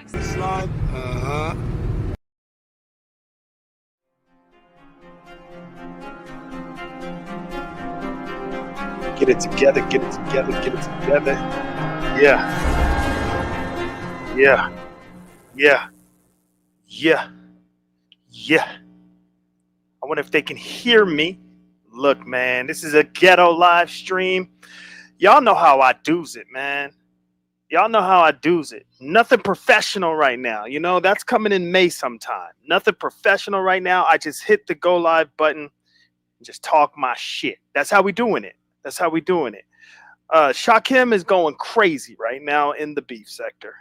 Slide. Get it together, get it together, get it together. Yeah. Yeah. Yeah. Yeah. Yeah. I wonder if they can hear me. Look, man, this is a ghetto live stream. Y'all know how I do's it, man. Y'all know how I do's it. Nothing professional right now. You know, that's coming in May sometime. Nothing professional right now. I just hit the go live button and just talk my shit. That's how we doing it. That's how we doing it. Shakim is going crazy right now in the beef sector.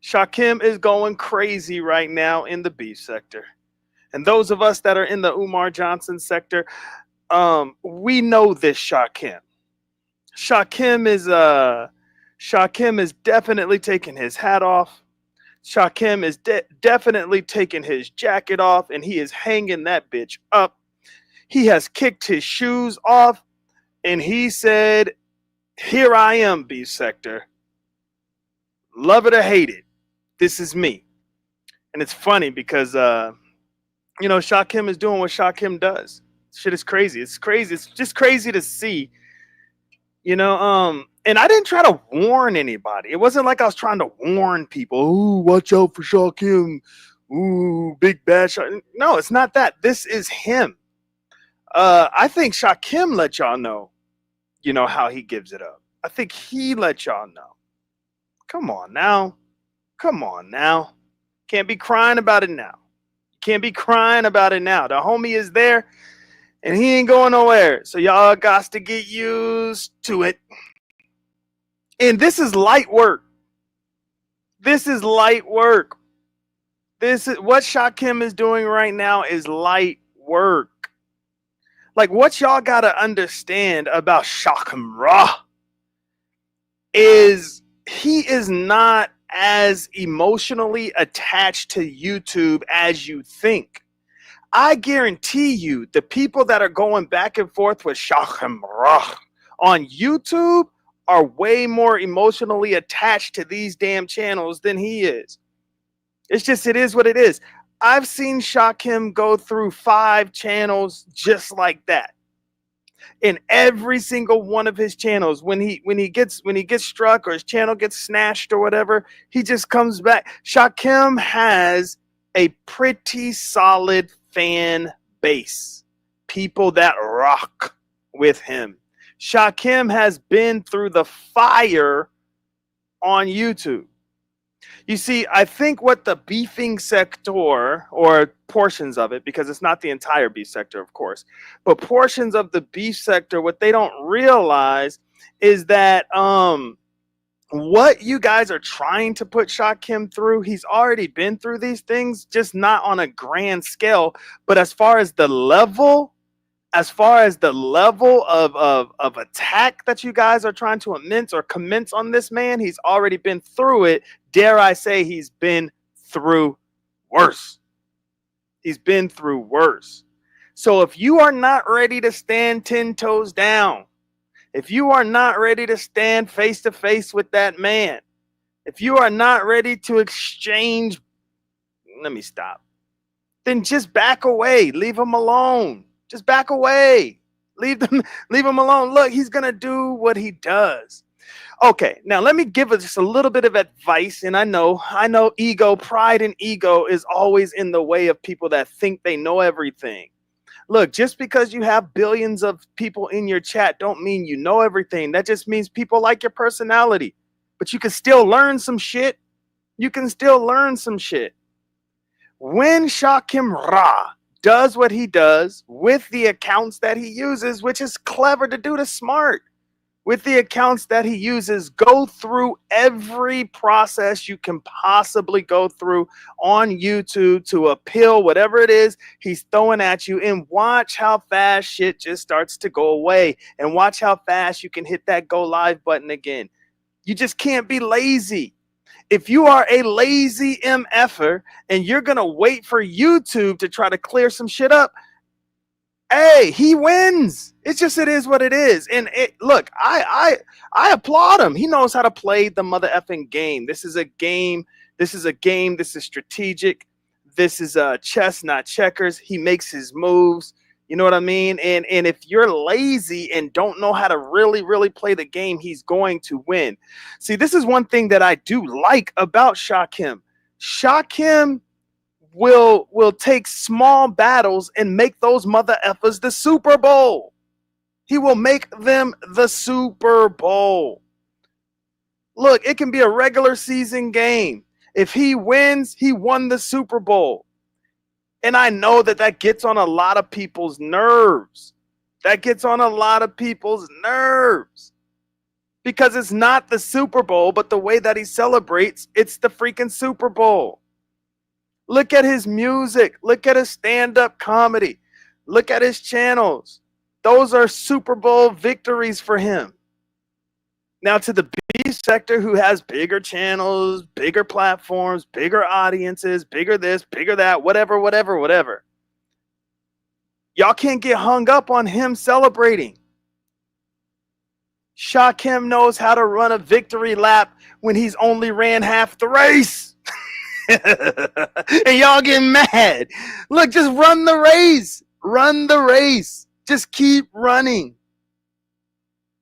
Shakim is going crazy right now in the beef sector. And those of us that are in the Umar Johnson sector, we know this Shakim. Shakim is definitely taking his hat off. Shakim is definitely taking his jacket off, and he is hanging that bitch up. He has kicked his shoes off, and he said, "Here I am, beef sector. Love it or hate it, this is me." And it's funny because Shakim is doing what Shakim does. Shit is crazy. It's crazy. It's just crazy to see. And I didn't try to warn anybody. It wasn't like I was trying to warn people. Ooh, watch out for Shakim. Ooh, big bad Shakim. No, it's not that. This is him. I think Shakim let y'all know, how he gives it up. I think he let y'all know. Come on now. Come on now. Can't be crying about it now. Can't be crying about it now. The homie is there, and he ain't going nowhere. So y'all got to get used to it. And this is light work. This is light work. This is what Shakim is doing right now is light work. Like what y'all got to understand about Shakim Ra is he is not as emotionally attached to YouTube as you think. I guarantee you the people that are going back and forth with Shakim Ra on YouTube are way more emotionally attached to these damn channels than he is. It is what it is. I've seen Shakim go through 5 channels just like that. In every single one of his channels, when he gets struck or his channel gets snatched or whatever, he just comes back. Shakim has a pretty solid fan base. People that rock with him. Shakim has been through the fire on YouTube. You see, I think what the beefing sector, or portions of it, because it's not the entire beef sector, of course, but portions of the beef sector, what they don't realize is that what you guys are trying to put Shakim through, he's already been through these things, just not on a grand scale. But as far as the level of attack that you guys are trying to immense or commence on this man, he's already been through it. Dare I say he's been through worse. He's been through worse. So if you are not ready to stand 10 toes down, if you are not ready to stand face to face with that man, if you are not ready to exchange, let me stop, then just back away. Leave him alone. Just back away. Leave him alone. Look, he's going to do what he does. Okay, now let me give just a little bit of advice. And I know ego, pride and ego is always in the way of people that think they know everything. Look, just because you have billions of people in your chat don't mean you know everything. That just means people like your personality. But you can still learn some shit. You can still learn some shit. When Shakim Ra does what he does with the accounts that he uses, which is clever to do, to smart, with the accounts that he uses, go through every process you can possibly go through on YouTube to appeal whatever it is he's throwing at you, and watch how fast shit just starts to go away, and watch how fast you can hit that go live button again. You just can't be lazy. If you are a lazy MFer and you're going to wait for YouTube to try to clear some shit up, hey, he wins. It is what it is. And look, I applaud him. He knows how to play the mother effing game. This is a game This is a game. This is strategic. This is chess, not checkers. He makes his moves. You know what I mean? And if you're lazy and don't know how to really play the game, he's going to win. See, this is one thing that I do like about Shakim. Shakim will take small battles and make those mother effers the Super Bowl. He will make them the Super Bowl. Look, it can be a regular season game. If he wins, he won the Super Bowl. And I know that gets on a lot of people's nerves. That gets on a lot of people's nerves. Because it's not the Super Bowl, but the way that he celebrates, it's the freaking Super Bowl. Look at his music. Look at his stand-up comedy. Look at his channels. Those are Super Bowl victories for him. Now, to the B sector who has bigger channels, bigger platforms, bigger audiences, bigger this, bigger that, whatever. Y'all can't get hung up on him celebrating. Shakim knows how to run a victory lap when he's only ran half the race. And y'all get mad. Look, just run the race. Run the race. Just keep running.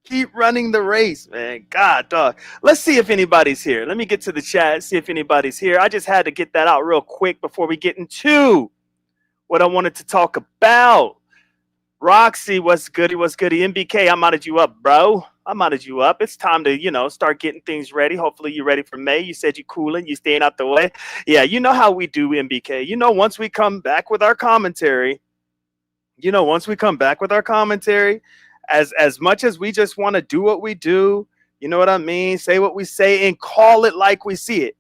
Keep running the race, man. God, dog. Let's see if anybody's here. Let me get to the chat, see if anybody's here. I just had to get that out real quick before we get into what I wanted to talk about. Roxy, what's goody? What's goody? MBK, I modded you up, bro. I modded you up. It's time to, start getting things ready. Hopefully you're ready for May. You said you cooling. You staying out the way. Yeah, you know how we do, MBK. Once we come back with our commentary, as much as we just want to do what we do, you know what I mean? Say what we say and call it like we see it.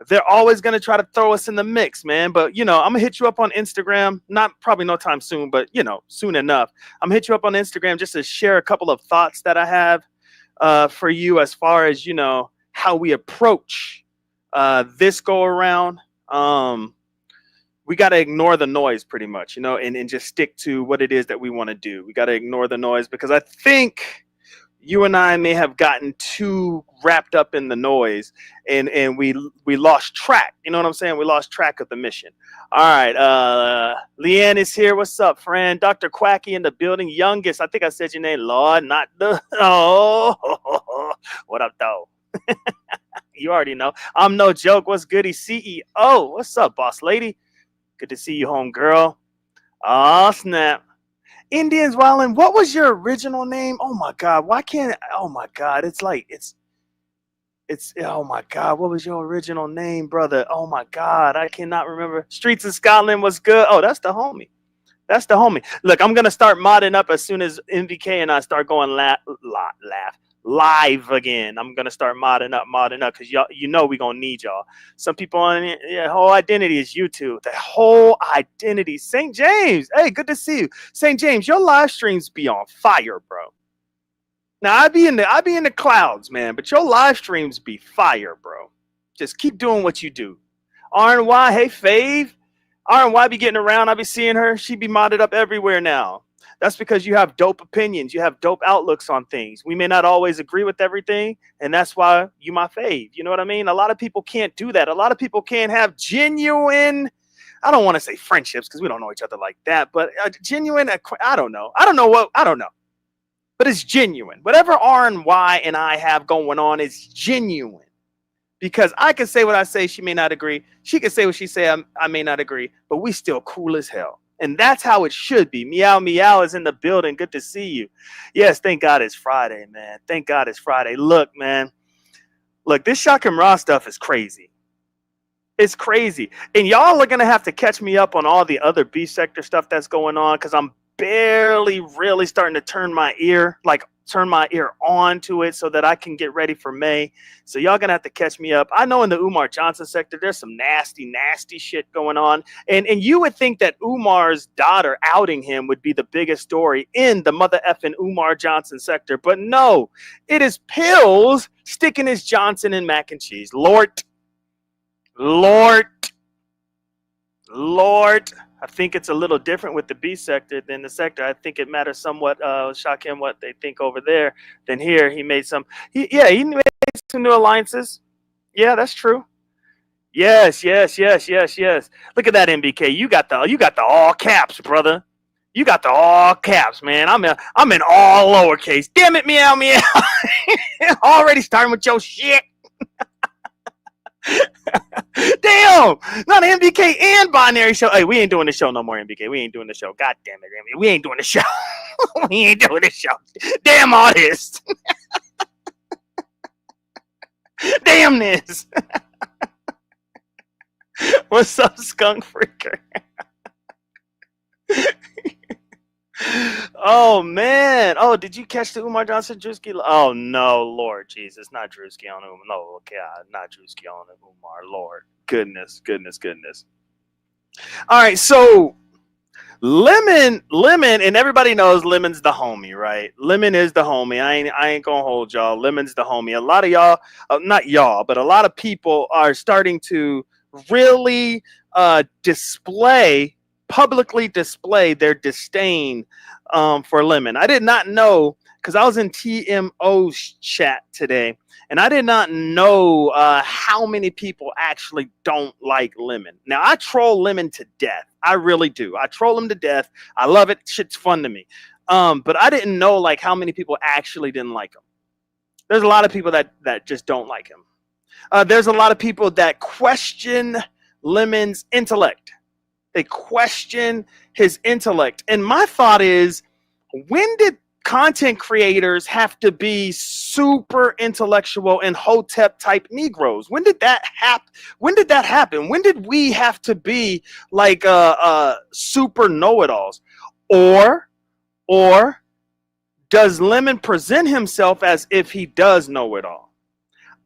They're always going to try to throw us in the mix, man. But, I'm going to hit you up on Instagram. Probably no time soon, but, soon enough. I'm going to hit you up on Instagram just to share a couple of thoughts that I have for you as far as, how we approach this go around. We got to ignore the noise pretty much, and just stick to what it is that we want to do. We got to ignore the noise because I think you and I may have gotten too wrapped up in the noise and we lost track. You know what I'm saying? We lost track of the mission. All right. Leanne is here. What's up, friend? Dr. Quacky in the building. Youngest. I think I said your name, Lord, not the. Oh, what up, though? You already know. I'm no joke. What's goody? CEO. What's up, boss lady? Good to see you, home girl. Oh, snap. Indians Wildin', what was your original name? Oh my God. Why can't oh my God. It's oh my God. What was your original name, brother? Oh my God. I cannot remember. Streets of Scotland was good. Oh, that's the homie. That's the homie. Look, I'm gonna start modding up as soon as MVK and I start going live again. I'm gonna start modding up because y'all, we're gonna need y'all. Some people on whole identity is YouTube. The whole identity. St. James, hey, good to see you. St. James, your live streams be on fire, bro. Now I be in the clouds, man, but your live streams be fire, bro. Just keep doing what you do. RNY, hey Fave. RNY be getting around. I be seeing her. She be modded up everywhere now. That's because you have dope opinions. You have dope outlooks on things. We may not always agree with everything, and that's why you my fave. You know what I mean? A lot of people can't do that. A lot of people can't have genuine, I don't want to say friendships because we don't know each other like that, but genuine, I don't know. I don't know. But it's genuine. Whatever R and Y and I have going on is genuine. Because I can say what I say, she may not agree. She can say what she say, I may not agree, but we still cool as hell. And that's how it should be. Meow Meow is in the building. Good to see you. Yes, thank God it's Friday, man. Thank God it's Friday. Look, man. Look, this Shakim Ra stuff is crazy. It's crazy. And y'all are going to have to catch me up on all the other B sector stuff that's going on because I'm barely really starting to turn my ear on to it so that I can get ready for May. So y'all gonna have to catch me up. I know in the Umar Johnson sector, there's some nasty shit going on. And you would think that Umar's daughter outing him would be the biggest story in the mother effing Umar Johnson sector. But no, it is Pills sticking his Johnson in mac and cheese. Lord. I think it's a little different with the B sector than the sector. I think it matters somewhat, Shakim, what they think over there than here. He made some, he made some new alliances. Yeah, that's true. Yes, yes, yes, yes, yes. Look at that, MBK. You got the all caps, brother. You got the all caps, man. I'm in all lowercase. Damn it, meow meow. Already starting with your shit. Damn, not MBK and binary show. Hey, we ain't doing the show no more, MBK. We ain't doing the show. God damn it, MBK. We ain't doing the show. We ain't doing the show. Damn artist. Damn this. What's up, skunk freaker? Oh man. Oh, did you catch the Umar Johnson Drewski? Oh no, Lord Jesus, not Drewski on Umar. No, God, not Drewski on Umar. Lord, goodness, goodness, goodness. All right, so Lemon, and everybody knows Lemon's the homie, right? Lemon is the homie. I ain't gonna hold y'all. Lemon's the homie. A lot of y'all, not y'all, but a lot of people are starting to really display publicly display their disdain for Lemon. I did not know because I was in TMO's chat today, and I did not know how many people actually don't like Lemon. Now, I troll Lemon to death. I really do. I troll him to death. I love it. Shit's fun to me. But I didn't know like how many people actually didn't like him. There's a lot of people that just don't like him. There's a lot of people that question Lemon's intellect. They question his intellect. And my thought is, when did content creators have to be super intellectual and hotep type Negroes? When did that happen? When did we have to be like super know-it-alls? Or does Lemon present himself as if he does know it all?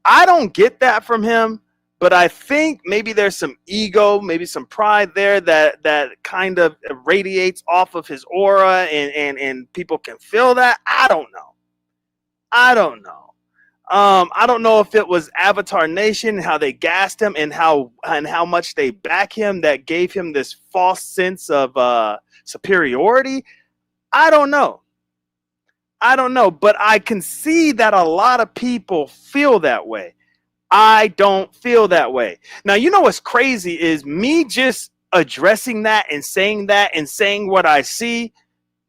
I don't get that from him, but I think maybe there's some ego, maybe some pride there that kind of radiates off of his aura, and people can feel that. I don't know. I don't know if it was Avatar Nation, how they gassed him, and how much they back him that gave him this false sense of superiority. I don't know, but I can see that a lot of people feel that way. I don't feel that way. Now, you know what's crazy is me just addressing that and saying what I see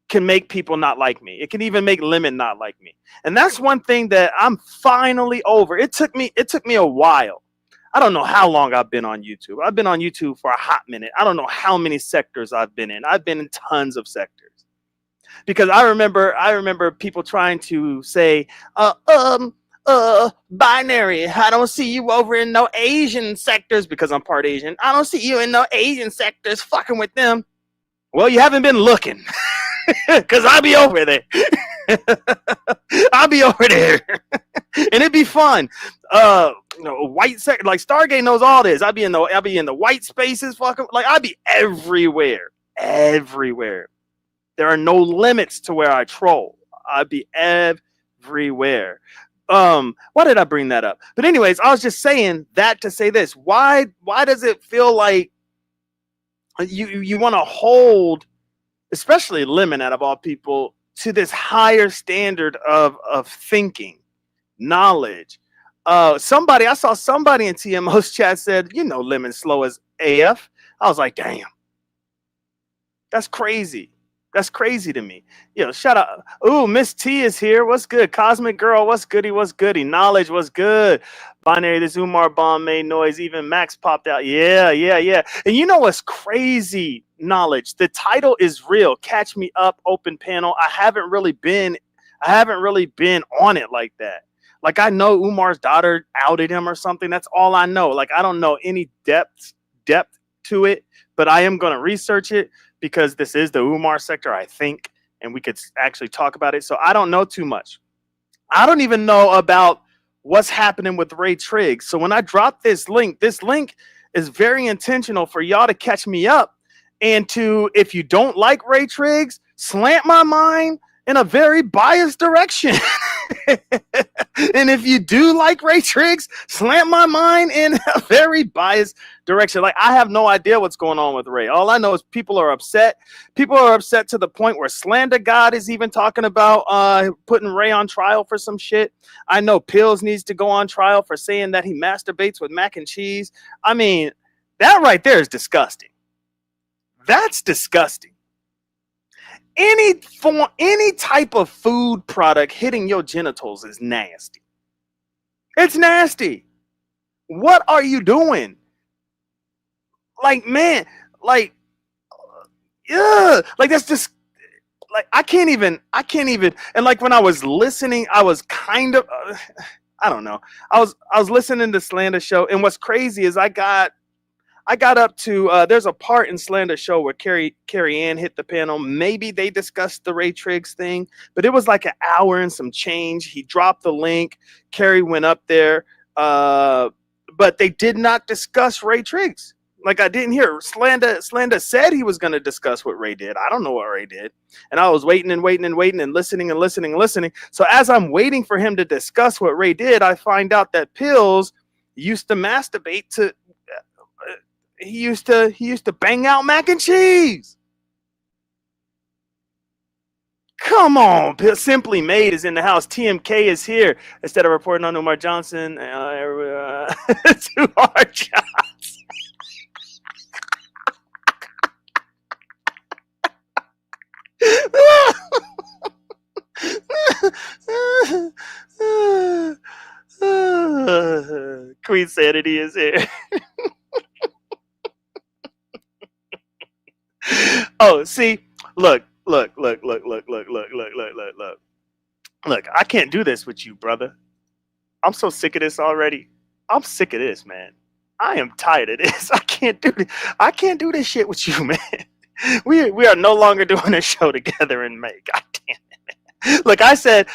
can make people not like me. It can even make Lemon not like me. And that's one thing that I'm finally over. It took me a while. I don't know how long I've been on YouTube. I've been on YouTube for a hot minute. I don't know how many sectors I've been in. I've been in tons of sectors. Because I remember people trying to say, binary, I don't see you over in no Asian sectors because I'm part Asian. I don't see you in no Asian sectors fucking with them. Well, you haven't been looking. Because I'll be over there. I'll be over there. And it'd be fun. White sector, like Stargate knows all this. I'll be in the white spaces, fucking like I'll be everywhere. Everywhere. There are no limits to where I troll. I'd be everywhere. Why did I bring that up? But anyways, I was just saying that to say this. Why does it feel like you want to hold, especially Lemon out of all people, to this higher standard of thinking, knowledge? I saw somebody in TMO's chat said, Lemon's slow as AF. I was like, damn. That's crazy. That's crazy to me. Shout out. Ooh, Miss T is here. What's good? Cosmic Girl, what's goody? What's goody? Knowledge, what's good? Binary, this Umar bomb made noise. Even Max popped out. Yeah. And you know what's crazy? Knowledge. The title is real. Catch me up, open panel. I haven't really been on it like that. Like, I know Umar's daughter outed him or something. That's all I know. Like, I don't know any depth to it, but I am going to research it, because this is the Umar sector, I think, and we could actually talk about it. So I don't know too much. I don't even know about what's happening with Ray Triggs. So when I drop this link is very intentional for y'all to catch me up, and to, if you don't like Ray Triggs, slant my mind in a very biased direction. And if you do like Ray Triggs, slant my mind in a very biased direction. Like, I have no idea what's going on with Ray. All I know is people are upset. People are upset to the point where Slander God is even talking about putting Ray on trial for some shit. I know Pills needs to go on trial for saying that he masturbates with mac and cheese. I mean, that right there is disgusting. That's disgusting. Any type of food product hitting your genitals is nasty. It's nasty. What are you doing? Like, man, like, yeah, like that's just like I can't even. And like when I was listening, I was kind of, I don't know. I was listening to Slander Show, and what's crazy is I got up to there's a part in Slander Show where Carrie Ann hit the panel. Maybe they discussed the Ray Triggs thing, but it was like an hour and some change. He dropped the link. Carrie went up there, but they did not discuss Ray Triggs. Like, I didn't hear. Slander said he was going to discuss what Ray did. I don't know what Ray did. And I was waiting and waiting and waiting and listening and listening and listening. So as I'm waiting for him to discuss what Ray did, I find out that Pills used to masturbate to he used to bang out mac and cheese. Come on, Simply Made is in the house. TMK is here. Instead of reporting on Umar Johnson, to our jobs. Queen Sanity is here. Oh, see, look. Look, I can't do this with you, brother. I'm so sick of this already. I'm sick of this, man. I am tired of this. I can't do this. I can't do this shit with you, man. We are no longer doing a show together in May. God damn it. Look, I said,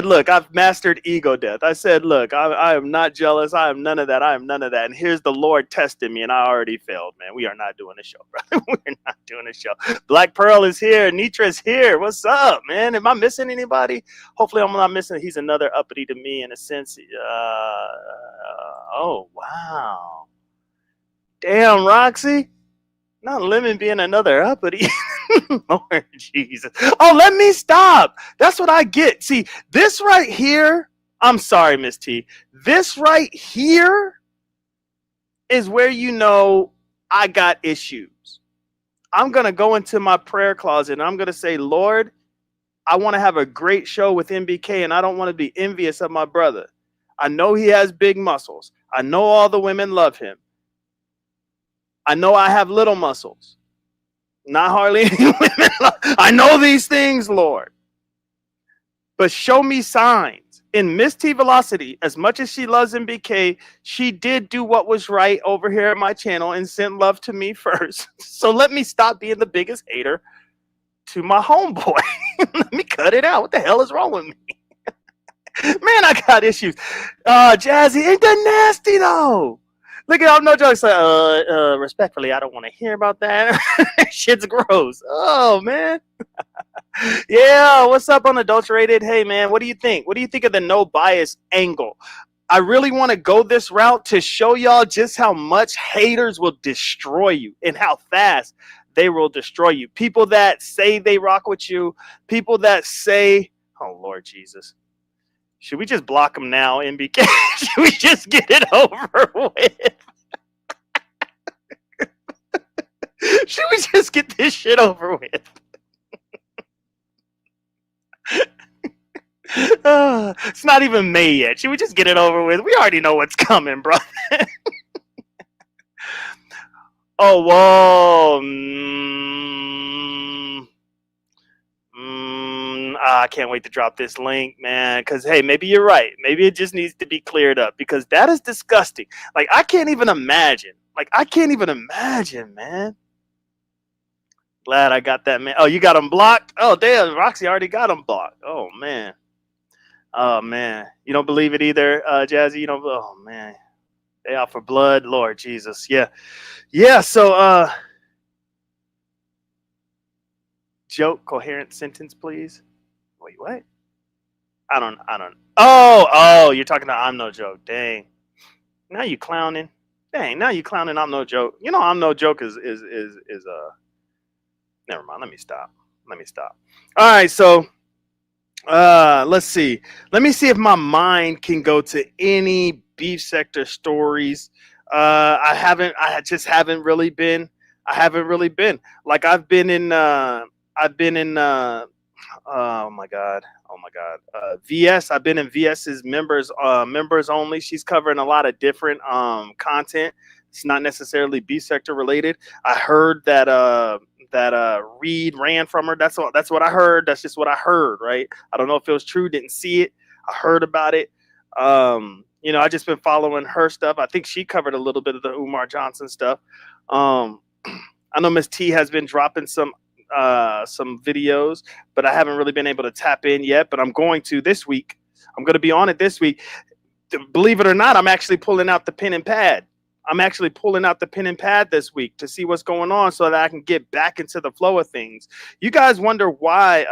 look, I've mastered ego death. I said, look, I am not jealous. I am none of that. I am none of that. And here's the Lord testing me, and I already failed, man. We are not doing a show, brother. We're not doing a show. Black Pearl is here. Nitra's here. What's up, man? Am I missing anybody? Hopefully I'm not missing. He's another uppity to me in a sense. Oh, wow. Damn, Roxy. Not Lemon being another uppity. Lord Jesus. Oh, let me stop. That's what I get. See, this right here, I'm sorry, Miss T. This right here is where you know I got issues. I'm going to go into my prayer closet and I'm going to say, Lord, I want to have a great show with MBK and I don't want to be envious of my brother. I know he has big muscles. I know all the women love him. I know I have little muscles. Not hardly any women. I know these things, Lord. But show me signs. In Miss T Velocity, as much as she loves MBK, she did do what was right over here at my channel and sent love to me first. So let me stop being the biggest hater to my homeboy. Let me cut it out. What the hell is wrong with me? Man, I got issues. Jazzy, ain't that nasty though? Look at all no jokes. Like, respectfully, I don't want to hear about that. Shit's gross. Oh man. Yeah, what's up, Unadulterated? Hey man, what do you think? What do you think of the no bias angle? I really want to go this route to show y'all just how much haters will destroy you and how fast they will destroy you. People that say they rock with you, people that say, oh Lord Jesus. Should we just block them now, MBK? Should we just get it over with? Should we just get this shit over with? It's not even May yet. Should we just get it over with? We already know what's coming, bro. Oh, whoa. I can't wait to drop this link, man. Because, hey, maybe you're right. Maybe it just needs to be cleared up. Because that is disgusting. Like, I can't even imagine. Man. Glad I got that, man. Oh, you got him blocked? Oh, damn. Roxy already got him blocked. Oh, man. Oh, man. You don't believe it either, Jazzy? You don't? Oh, man. They out for blood. Lord Jesus. Yeah. Yeah, so, joke, coherent sentence, please. Wait, what? I don't. Oh, you're talking about I'm No Joke. Dang. Now you clowning. Dang, now you clowning I'm No Joke. You know I'm No Joke is never mind. Let me stop. Let me stop. All right, so let's see. Let me see if my mind can go to any beef sector stories. I just haven't really been. I haven't really been. Like I've been in oh my god. Oh my god. VS. I've been in VS's members only. She's covering a lot of different content. It's not necessarily B sector related. I heard that Reed ran from her. That's what I heard. That's just what I heard, right? I don't know if it was true, didn't see it. I heard about it. I just been following her stuff. I think she covered a little bit of the Umar Johnson stuff. Um I know Miss T has been dropping some videos, but I haven't really been able to tap in yet. But I'm going to this week. I'm going to be on it this week. Believe it or not, I'm actually pulling out the pen and pad. I'm actually pulling out the pen and pad this week to see what's going on so that I can get back into the flow of things. You guys wonder why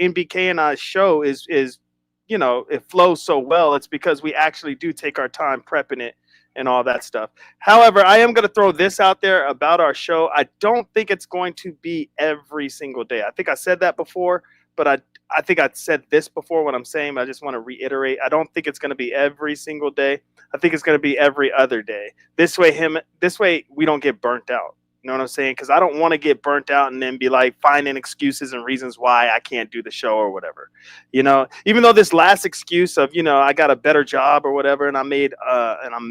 NBK and I's show is it flows so well. It's because we actually do take our time prepping it and all that stuff. However, I am going to throw this out there about our show. I don't think it's going to be every single day. I think I said that before, but I think I said this before what I'm saying, but I just want to reiterate. I don't think it's going to be every single day. I think it's going to be every other day. This way we don't get burnt out. You know what I'm saying? Because I don't want to get burnt out and then be like finding excuses and reasons why I can't do the show or whatever. Even though this last excuse of I got a better job or whatever, and I'm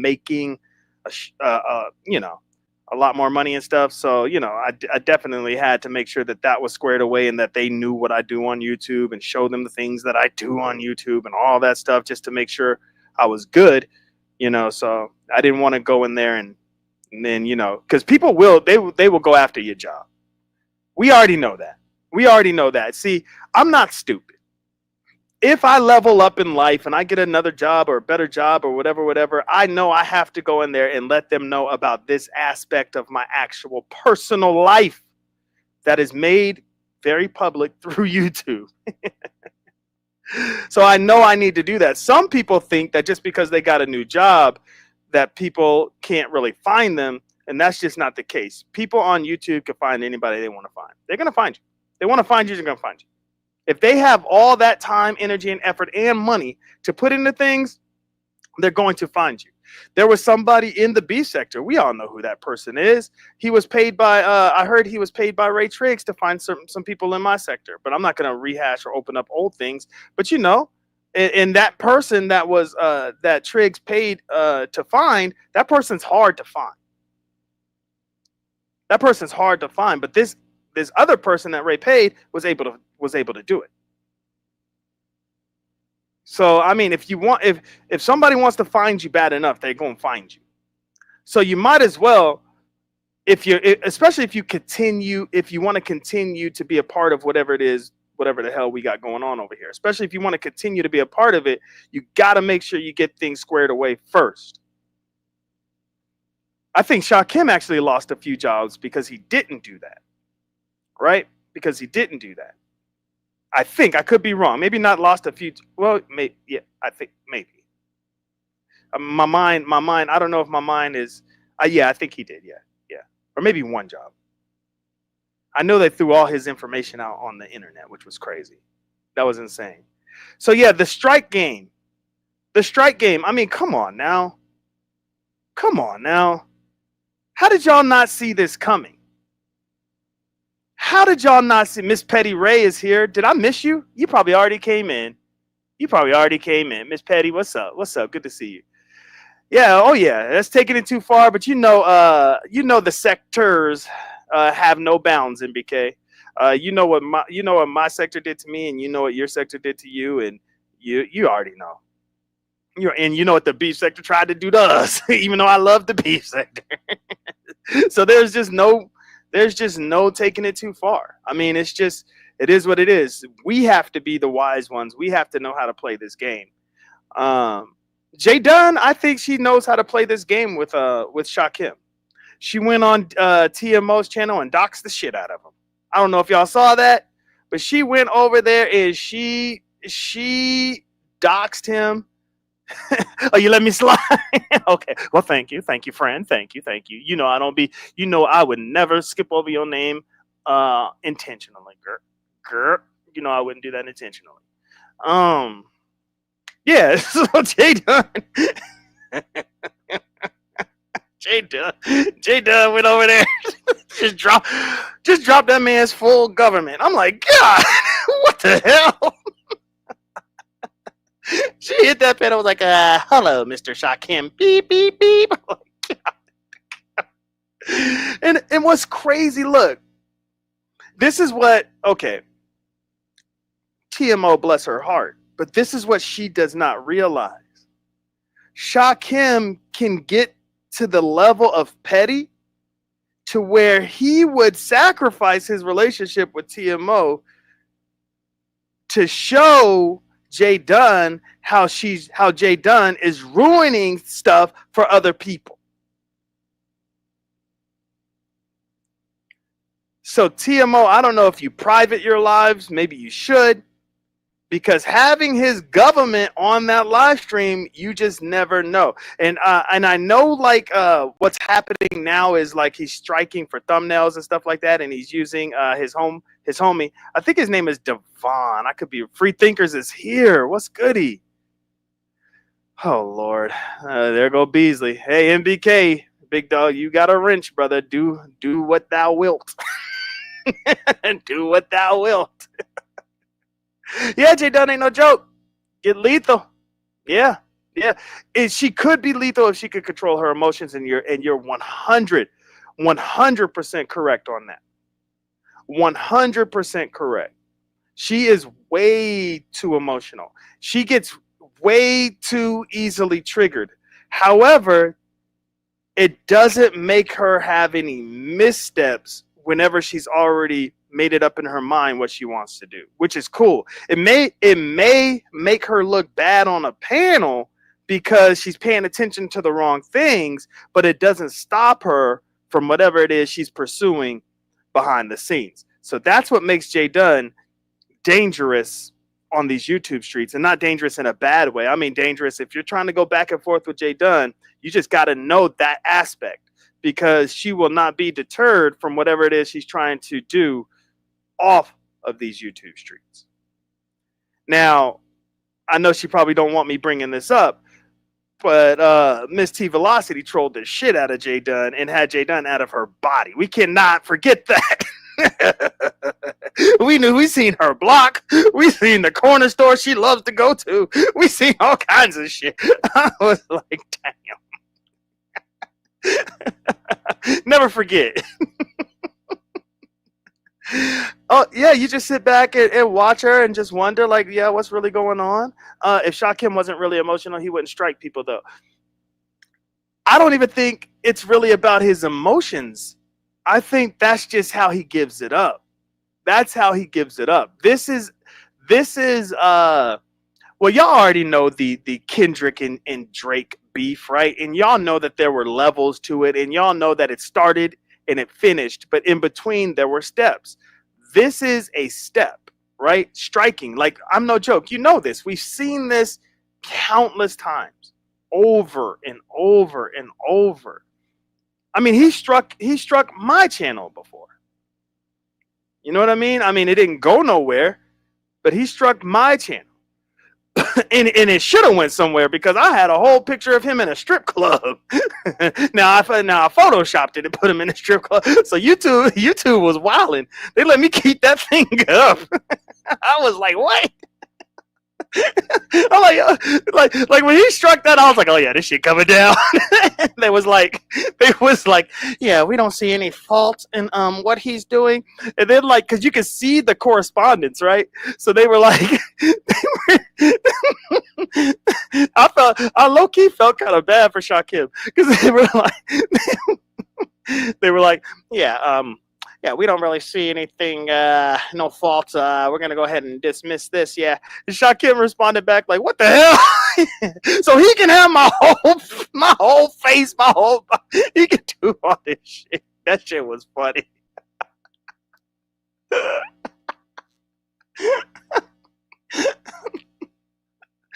making a lot more money and stuff. So I definitely had to make sure that was squared away and that they knew what I do on YouTube and show them the things that I do on YouTube and all that stuff just to make sure I was good. So I didn't want to go in there and then because people will go after your job. We already know that. See, I'm not stupid. If I level up in life and I get another job or a better job or whatever, I know I have to go in there and let them know about this aspect of my actual personal life that is made very public through YouTube. So I know I need to do that. Some people think that just because they got a new job that people can't really find them, and that's just not the case. People on YouTube can find anybody they want to find. They're going to find you. They want to find you, they're going to find you. If they have all that time, energy, and effort and money to put into things, they're going to find you. There was somebody in the B sector. We all know who that person is. He was paid by, I heard he was paid by Ray Triggs to find some people in my sector. But I'm not going to rehash or open up old things. But and that person that was that Triggs paid to find, that person's hard to find. That person's hard to find. But this other person that Ray paid was able to do it. So I mean, if somebody wants to find you bad enough, they're going to find you. So you might as well, especially if you want to continue to be a part of whatever the hell we got going on over here. Especially if you want to continue to be a part of it, you got to make sure you get things squared away first. I think Shakim actually lost a few jobs because he didn't do that. Right? Because he didn't do that. I think I could be wrong. Maybe not lost a few. Well, maybe. Yeah, I think maybe. My mind. I don't know if my mind is. Yeah, I think he did. Yeah, or maybe one job. I know they threw all his information out on the internet, which was crazy. That was insane. So yeah, the strike game. I mean, come on now. How did y'all not see this coming? How did y'all not see? Miss Petty Ray is here. Did I miss you? You probably already came in. Miss Petty, what's up? Good to see you. Yeah, oh yeah. That's taking it too far, but the sectors have no bounds in BK. You know what my sector did to me, and you know what your sector did to you, and you already know. And you know what the beef sector tried to do to us, even though I love the beef sector. So there's just no taking it too far. I mean, it is what it is. We have to be the wise ones. We have to know how to play this game. Jay Dunn, I think she knows how to play this game with Shakim. She went on TMO's channel and doxed the shit out of him. I don't know if y'all saw that, but she went over there and she doxed him. Oh, you let me slide? Okay. Well, thank you, friend. Thank you. You know I don't be. You know I would never skip over your name, intentionally, girl. Girl. You know I wouldn't do that intentionally. Um. Yeah. So Jay Dunn, Jay Dunn, Jay Dunn went over there, just drop, just dropped that man's full government. I'm like, God, what the hell? She hit that pen. I was like, hello, Mr. Shakim. Beep, beep, beep. And what's crazy, look, this is what, okay, TMO, bless her heart, but this is what she does not realize. Shakim can get to the level of petty to where he would sacrifice his relationship with TMO to show Jay Dunn how Jay Dunn is ruining stuff for other people. So TMO, I don't know if you private your lives, maybe you should, because having his government on that live stream, you just never know. And I know, like, what's happening now is like he's striking for thumbnails and stuff like that, and he's using his homie. I think his name is Devon. I could be. Free Thinkers is here. What's goody? Oh Lord, there go Beasley. Hey MBK, big dog, you got a wrench, brother. Do what thou wilt. Do what thou wilt. Yeah, Jay Dunn ain't no joke. Get lethal. Yeah. She could be lethal if she could control her emotions, and you're 100% correct on that. 100% correct. She is way too emotional. She gets way too easily triggered. However, it doesn't make her have any missteps whenever she's already made it up in her mind what she wants to do, which is cool. It may make her look bad on a panel because she's paying attention to the wrong things, but it doesn't stop her from whatever it is she's pursuing behind the scenes. So that's what makes Jay Dunn dangerous on these YouTube streets, and not dangerous in a bad way. I mean dangerous if you're trying to go back and forth with Jay Dunn, you just got to know that aspect, because she will not be deterred from whatever it is she's trying to do off of these YouTube streets. Now, I know she probably don't want me bringing this up, but Miss T Velocity trolled the shit out of Jay Dunn and had Jay Dunn out of her body. We cannot forget that. We seen her block. We seen the corner store she loves to go to. We seen all kinds of shit. I was like, damn. Never forget. Oh yeah, you just sit back and watch her and just wonder, like, yeah, what's really going on? If Shakim wasn't really emotional, he wouldn't strike people, though. I don't even think it's really about his emotions. I think that's just how he gives it up. That's how he gives it up. This is well, y'all already know the Kendrick and Drake beef, right? And y'all know that there were levels to it, and y'all know that it started and it finished, but in between there were steps. This is a step, right? Striking. Like, I'm no joke. You know this. We've seen this countless times, over and over and over. I mean, he struck my channel before. You know what I mean? I mean, it didn't go nowhere, but he struck my channel. and it should have went somewhere, because I had a whole picture of him in a strip club. now I photoshopped it and put him in a strip club. So YouTube was wilding. They let me keep that thing up. I was like, what? I'm like when he struck that, I was like, oh yeah, this shit coming down. they was like, yeah, we don't see any fault in what he's doing. And then, like, because you can see the correspondence, right? So they were like, I low key felt kind of bad for Shakim, because they were like, yeah, we don't really see anything, no fault. We're gonna go ahead and dismiss this. Yeah. And Shakim responded back like, "What the hell?" So he can have my whole face, my whole body. He can do all this shit. That shit was funny.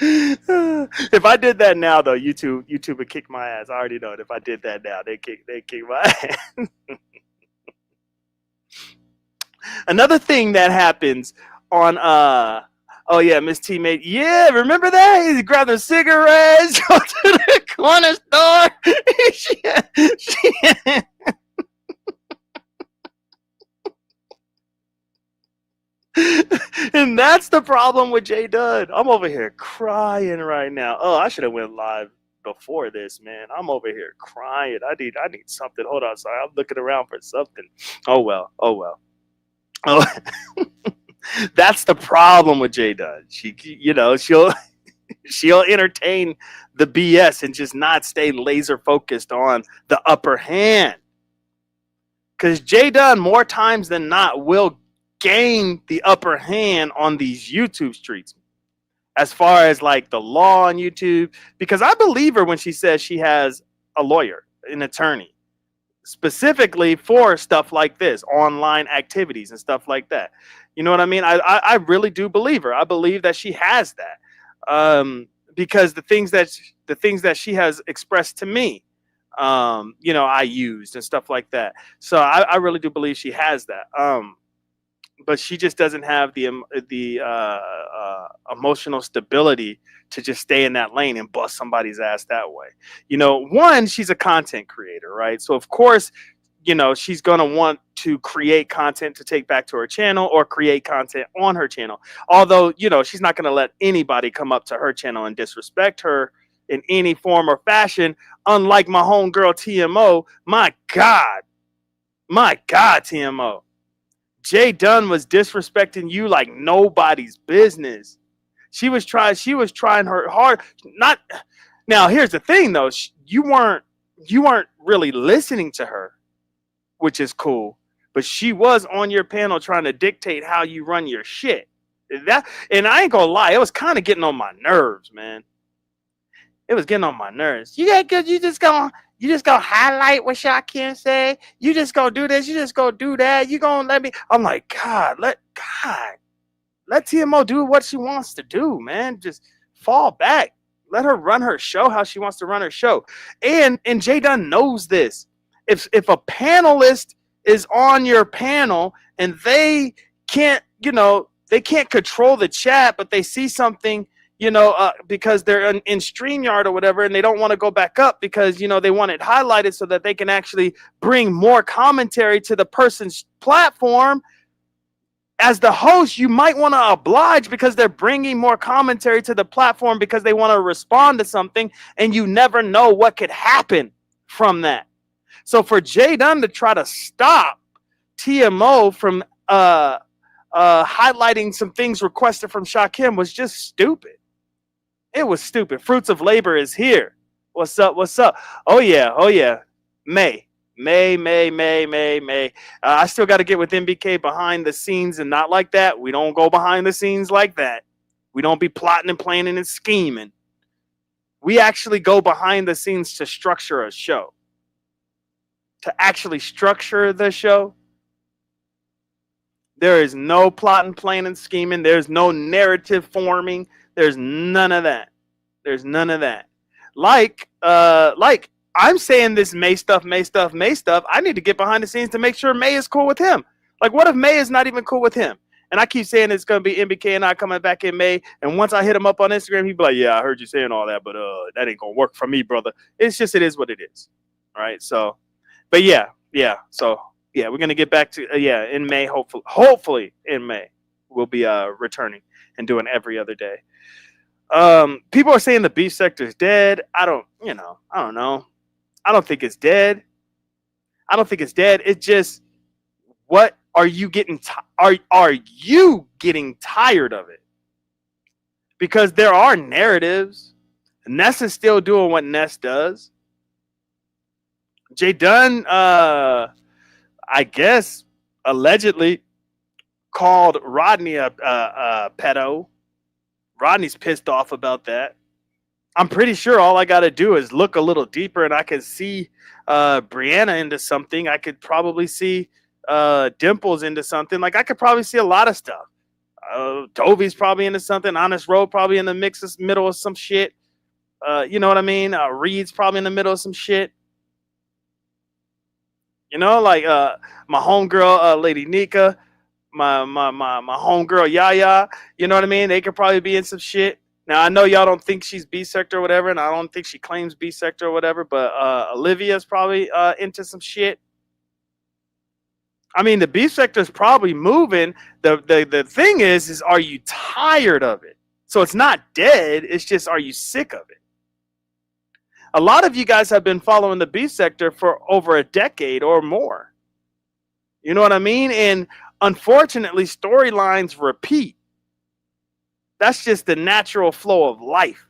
If I did that now, though, YouTube would kick my ass. I already know it. If I did that now, they kick my ass. Another thing that happens on oh yeah, Miss Teammate. Yeah, remember that? He grabbed a cigarette, go to the corner store. she, and that's the problem with Jay Dunn. I'm over here crying right now. Oh, I should have went live before this, man. I'm over here crying. I need something. Hold on, sorry. I'm looking around for something. Oh well. Oh well. Oh, that's the problem with Jay Dunn. She'll entertain the BS and just not stay laser focused on the upper hand. Because Jay Dunn, more times than not, will gain the upper hand on these YouTube streets as far as like the law on YouTube. Because I believe her when she says she has a lawyer, an attorney, specifically for stuff like this, online activities and stuff like that. You know what I mean? I really do believe her. I believe that she has that, because the things that she has expressed to me, I used and stuff like that. So I really do believe she has that. But she just doesn't have the emotional stability to just stay in that lane and bust somebody's ass that way. One, she's a content creator, right? So of course, she's going to want to create content to take back to her channel or create content on her channel. Although, she's not going to let anybody come up to her channel and disrespect her in any form or fashion. Unlike my homegirl TMO, my God, TMO. Jay Dunn was disrespecting you like nobody's business. She was trying her hard. Not now. Here's the thing, though. You weren't really listening to her, which is cool. But she was on your panel trying to dictate how you run your shit. And I ain't gonna lie, it was kind of getting on my nerves, man. It was getting on my nerves. You just gonna highlight what Shakim say. You just gonna do this. You just gonna do that. You gonna let me? I'm like, let TMO do what she wants to do, man. Just fall back. Let her run her show how she wants to run her show. And Jay Dunn knows this. If a panelist is on your panel and they can't control the chat, but they see something, because they're in StreamYard or whatever, and they don't want to go back up because, they want it highlighted so that they can actually bring more commentary to the person's platform. As the host, you might want to oblige because they're bringing more commentary to the platform because they want to respond to something, and you never know what could happen from that. So for Jay Dunn to try to stop TMO from highlighting some things requested from Shakim was just stupid. It was stupid. Fruits of labor is here. What's up? Oh yeah. May. I still got to get with MBK behind the scenes and not like that. We don't go behind the scenes like that. We don't be plotting and planning and scheming. We actually go behind the scenes to structure a show. To actually structure the show. There is no plotting, planning, scheming. There's no narrative forming. There's none of that. Like I'm saying this May stuff. I need to get behind the scenes to make sure May is cool with him. Like, what if May is not even cool with him? And I keep saying it's going to be MBK and I coming back in May. And once I hit him up on Instagram, he'd be like, yeah, I heard you saying all that, but that ain't going to work for me, brother. It is what it is. All right. So, but yeah. So, yeah, we're going to get back to, in May, hopefully in May, we'll be returning and doing every other day. People are saying the beef sector is dead. I don't know. I don't think it's dead. It's just, what are you getting? Are you getting tired of it? Because there are narratives. Ness is still doing what Ness does. Jay Dunn, I guess, allegedly called Rodney a pedo. Rodney's pissed off about that. I'm pretty sure all I got to do is look a little deeper and I can see Brianna into something. I could probably see Dimples into something. Like, I could probably see a lot of stuff. Toby's probably into something. Honest Road probably in the middle of some shit. You know what I mean? Reed's probably in the middle of some shit. You know, like my homegirl, Lady Nika, my homegirl Yaya. You know what I mean? They could probably be in some shit. Now I know y'all don't think she's B sector or whatever, and I don't think she claims B sector or whatever. But Olivia's probably into some shit. I mean, the B sector is probably moving. The thing is are you tired of it? So it's not dead. It's just, are you sick of it? A lot of you guys have been following the B sector for over a decade or more. You know what I mean? And unfortunately, storylines repeat. That's just the natural flow of life.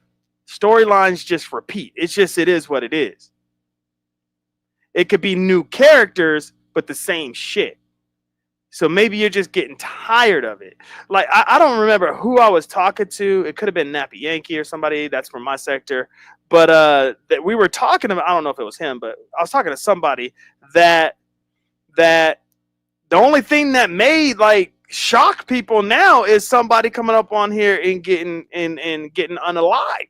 Storylines just repeat. It is what it is. It could be new characters, but the same shit. So maybe you're just getting tired of it. Like, I don't remember who I was talking to. It could have been Nappy Yankee or somebody that's from my sector. But that we were talking about, I don't know if it was him, but I was talking to somebody that the only thing that made like shock people now is somebody coming up on here and getting unalived.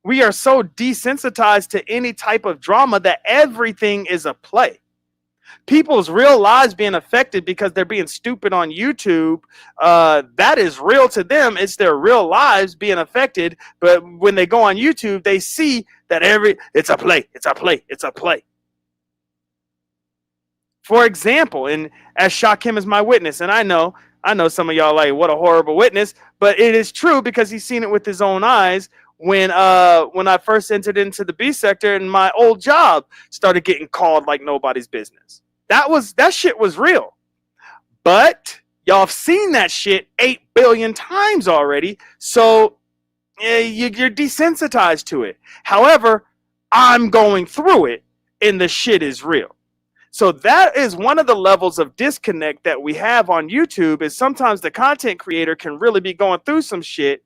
We are so desensitized to any type of drama that everything is a play. People's real lives being affected because they're being stupid on YouTube, that is real to them. It's their real lives being affected. But when they go on YouTube, they see that it's a play, it's a play, it's a play. For example, and as Shakim is my witness, and I know some of y'all like, what a horrible witness, but it is true because he's seen it with his own eyes. When I first entered into the B sector and my old job started getting called like nobody's business. That shit was real. But y'all have seen that shit 8 billion times already. So you're desensitized to it. However, I'm going through it and the shit is real. So that is one of the levels of disconnect that we have on YouTube, is sometimes the content creator can really be going through some shit.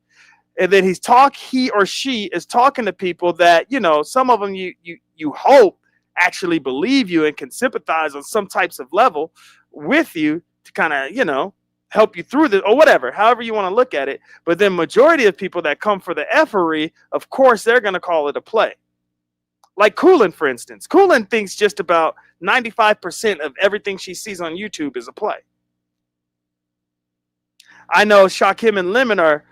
And then he or she is talking to people that, you know, some of them you hope actually believe you and can sympathize on some types of level with you to kind of, you know, help you through this or whatever, however you want to look at it. But then majority of people that come for the effery, of course, they're going to call it a play. Like Coolin, for instance. Coolin thinks just about 95% of everything she sees on YouTube is a play. I know Shakim and Lemon are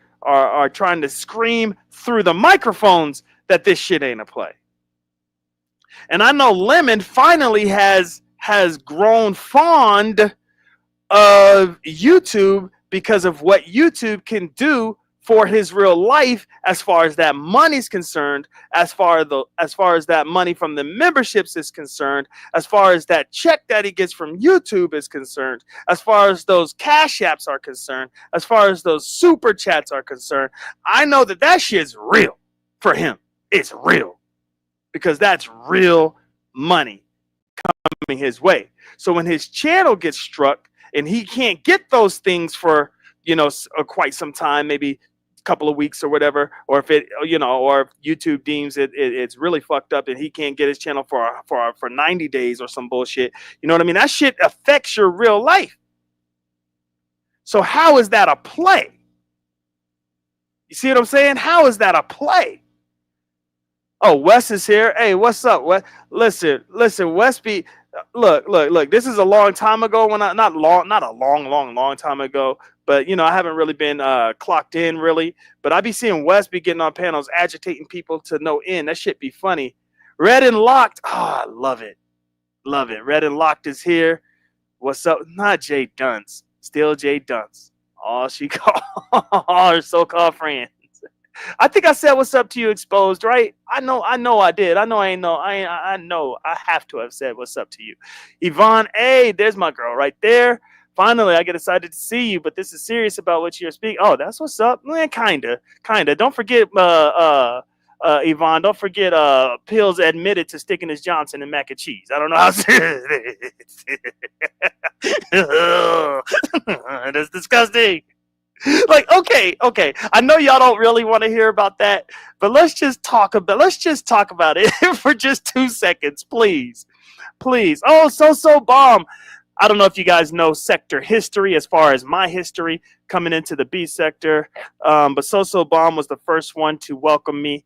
trying to scream through the microphones that this shit ain't a play. And I know Lemon finally has grown fond of YouTube because of what YouTube can do for his real life, as far as that money's concerned, as far as that money from the memberships is concerned, as far as that check that he gets from YouTube is concerned, as far as those cash apps are concerned, as far as those super chats are concerned. I know that shit's real for him. It's real because that's real money coming his way. So when his channel gets struck and he can't get those things for, you know, quite some time, maybe couple of weeks or whatever, or if it, you know, or if YouTube deems it's really fucked up and he can't get his channel for 90 days or some bullshit, you know what I mean? That shit affects your real life. So how is that a play? You see what I'm saying? How is that a play? Oh, Wes is here. Hey, what's up, Wes? Listen, Wesby. Look. This is a long time ago. Not a long time ago. But you know, I haven't really been clocked in really. But I be seeing Wes be getting on panels, agitating people to no end. That shit be funny. Red and Locked. Oh, I love it. Red and Locked is here. What's up? Not Jay Dunce. Still Jay Dunce. Oh, she called her so-called friends. I think I said what's up to you, Exposed, right? I know I did. I know I have to have said what's up to you. Yvonne, hey, there's my girl right there. Finally, I get excited to see you, but this is serious about what you're speaking. Oh, that's what's up. Kinda. Don't forget, Yvonne, don't forget Pills admitted to sticking his Johnson in mac and cheese. I don't know how serious it is. That's disgusting. Like, okay. I know y'all don't really want to hear about that, but let's just talk about it for just 2 seconds, please. Oh, so bomb. I don't know if you guys know sector history as far as my history coming into the B sector, but So Bomb was the first one to welcome me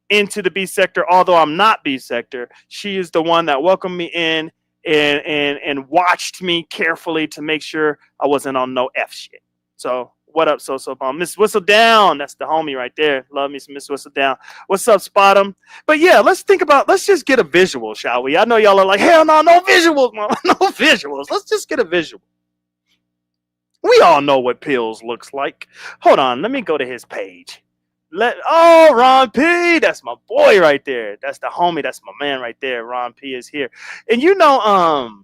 into the B sector. Although I'm not B sector, she is the one that welcomed me in and watched me carefully to make sure I wasn't on no F shit. So what up, So Bomb? Miss Whistle Down, that's the homie right there. Love me some Miss Whistle Down. What's up, Spot'em? But yeah, let's just get a visual, shall we? I know y'all are like, hell no, no visuals, mama. No visuals. Let's just get a visual. We all know what Pills looks like. Hold on, let me go to his page. Ron P, that's my boy right there. That's the homie, that's my man right there. Ron P is here. And you know,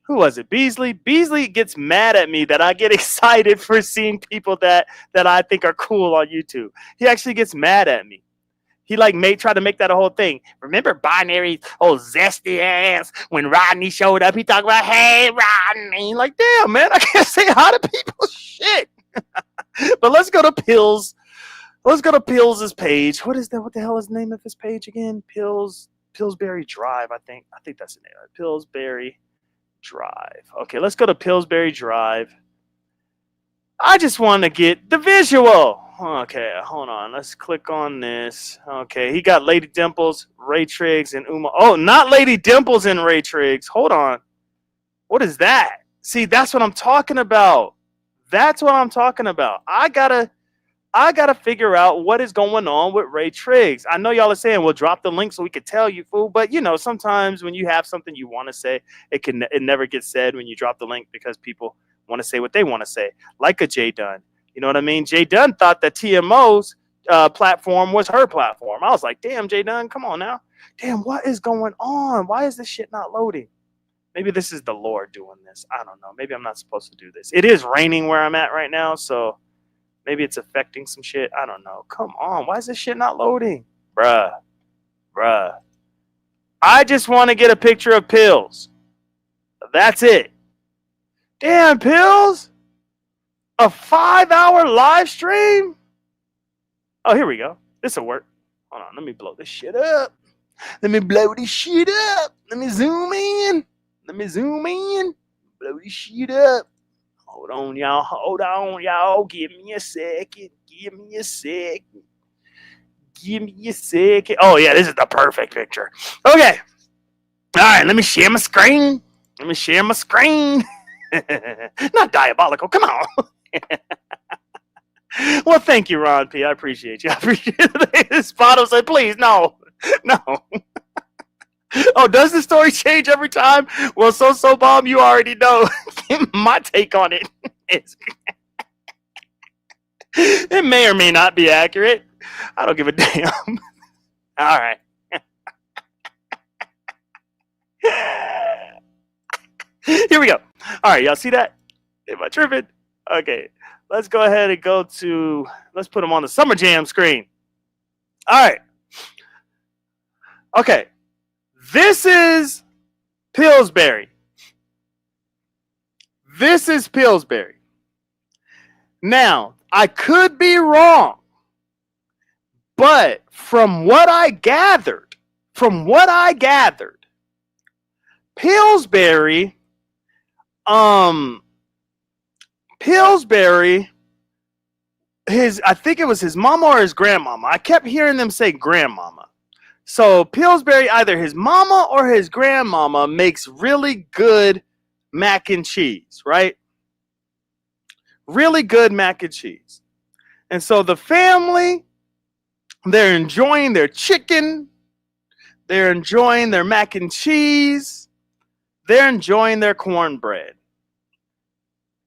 who was it? Beasley. Beasley gets mad at me that I get excited for seeing people that I think are cool on YouTube. He actually gets mad at me. He tried to make that a whole thing. Remember Binary's old zesty ass when Rodney showed up? He talked about, hey, Rodney. Like, damn, man, I can't say hi to people. Shit. But let's go to Pills. Let's go to Pills' page. What is that? What the hell is the name of his page again? Pillsbury Drive, I think. I think that's the name of it. Pillsbury Drive. Okay, let's go to Pillsbury Drive. I just want to get the visual. Okay, hold on. Let's click on this. Okay, he got Lady Dimples, Ray Triggs, and Uma. Oh, not Lady Dimples and Ray Triggs. Hold on. What is that? See, that's what I'm talking about. That's what I'm talking about. I gotta figure out what is going on with Ray Triggs. I know y'all are saying, well, drop the link so we could tell you, fool. But, you know, sometimes when you have something you want to say, it never gets said when you drop the link because people want to say what they want to say, like a Jay Dunn. You know what I mean? Jay Dunn thought that TMO's platform was her platform. I was like, damn, Jay Dunn, come on now. Damn, what is going on? Why is this shit not loading? Maybe this is the Lord doing this. I don't know. Maybe I'm not supposed to do this. It is raining where I'm at right now, so maybe it's affecting some shit. I don't know. Come on. Why is this shit not loading? Bruh. I just want to get a picture of Pills. That's it. Damn, Pills? A 5-hour live stream? Oh, here we go. This'll work. Hold on. Let me blow this shit up. Let me blow this shit up. Let me zoom in. Blow this shit up. Hold on, y'all. Give me a second. Oh, yeah, this is the perfect picture. Okay. All right, let me share my screen. Not diabolical. Come on. Well, thank you, Ron P. I appreciate you. Spotto said, please, no. Oh, does the story change every time? Well, So Bomb, you already know my take on it. It may or may not be accurate. I don't give a damn. All right. Here we go. All right, y'all see that? Am I tripping? Okay, let's go ahead and let's put them on the Summer Jam screen. All right. Okay. This is Pillsbury. Now, I could be wrong, but from what I gathered, Pillsbury, I think it was his mama or his grandmama. I kept hearing them say grandmama. So Pillsbury, either his mama or his grandmama makes really good mac and cheese, right? Really good mac and cheese. And so the family, they're enjoying their chicken. They're enjoying their mac and cheese. They're enjoying their cornbread.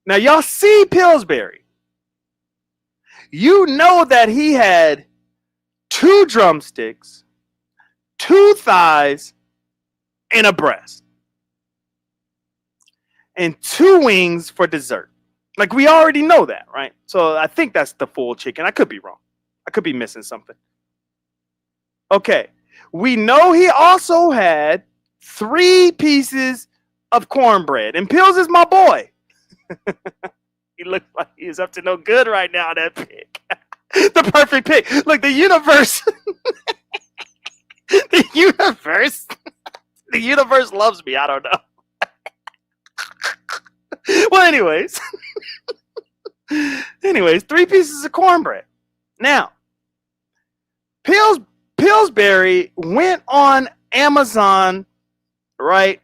Now, y'all see Pillsbury. You know that he had 2 drumsticks, 2 thighs, and a breast. And 2 wings for dessert. Like, we already know that, right? So I think that's the full chicken. I could be wrong. I could be missing something. Okay. We know he also had 3 pieces of cornbread. And Pills is my boy. He looks like he's up to no good right now, that pic. The perfect pic. Look, the universe. The universe loves me. I don't know. Well, anyways, 3 pieces of cornbread. Now, Pillsbury went on Amazon, right?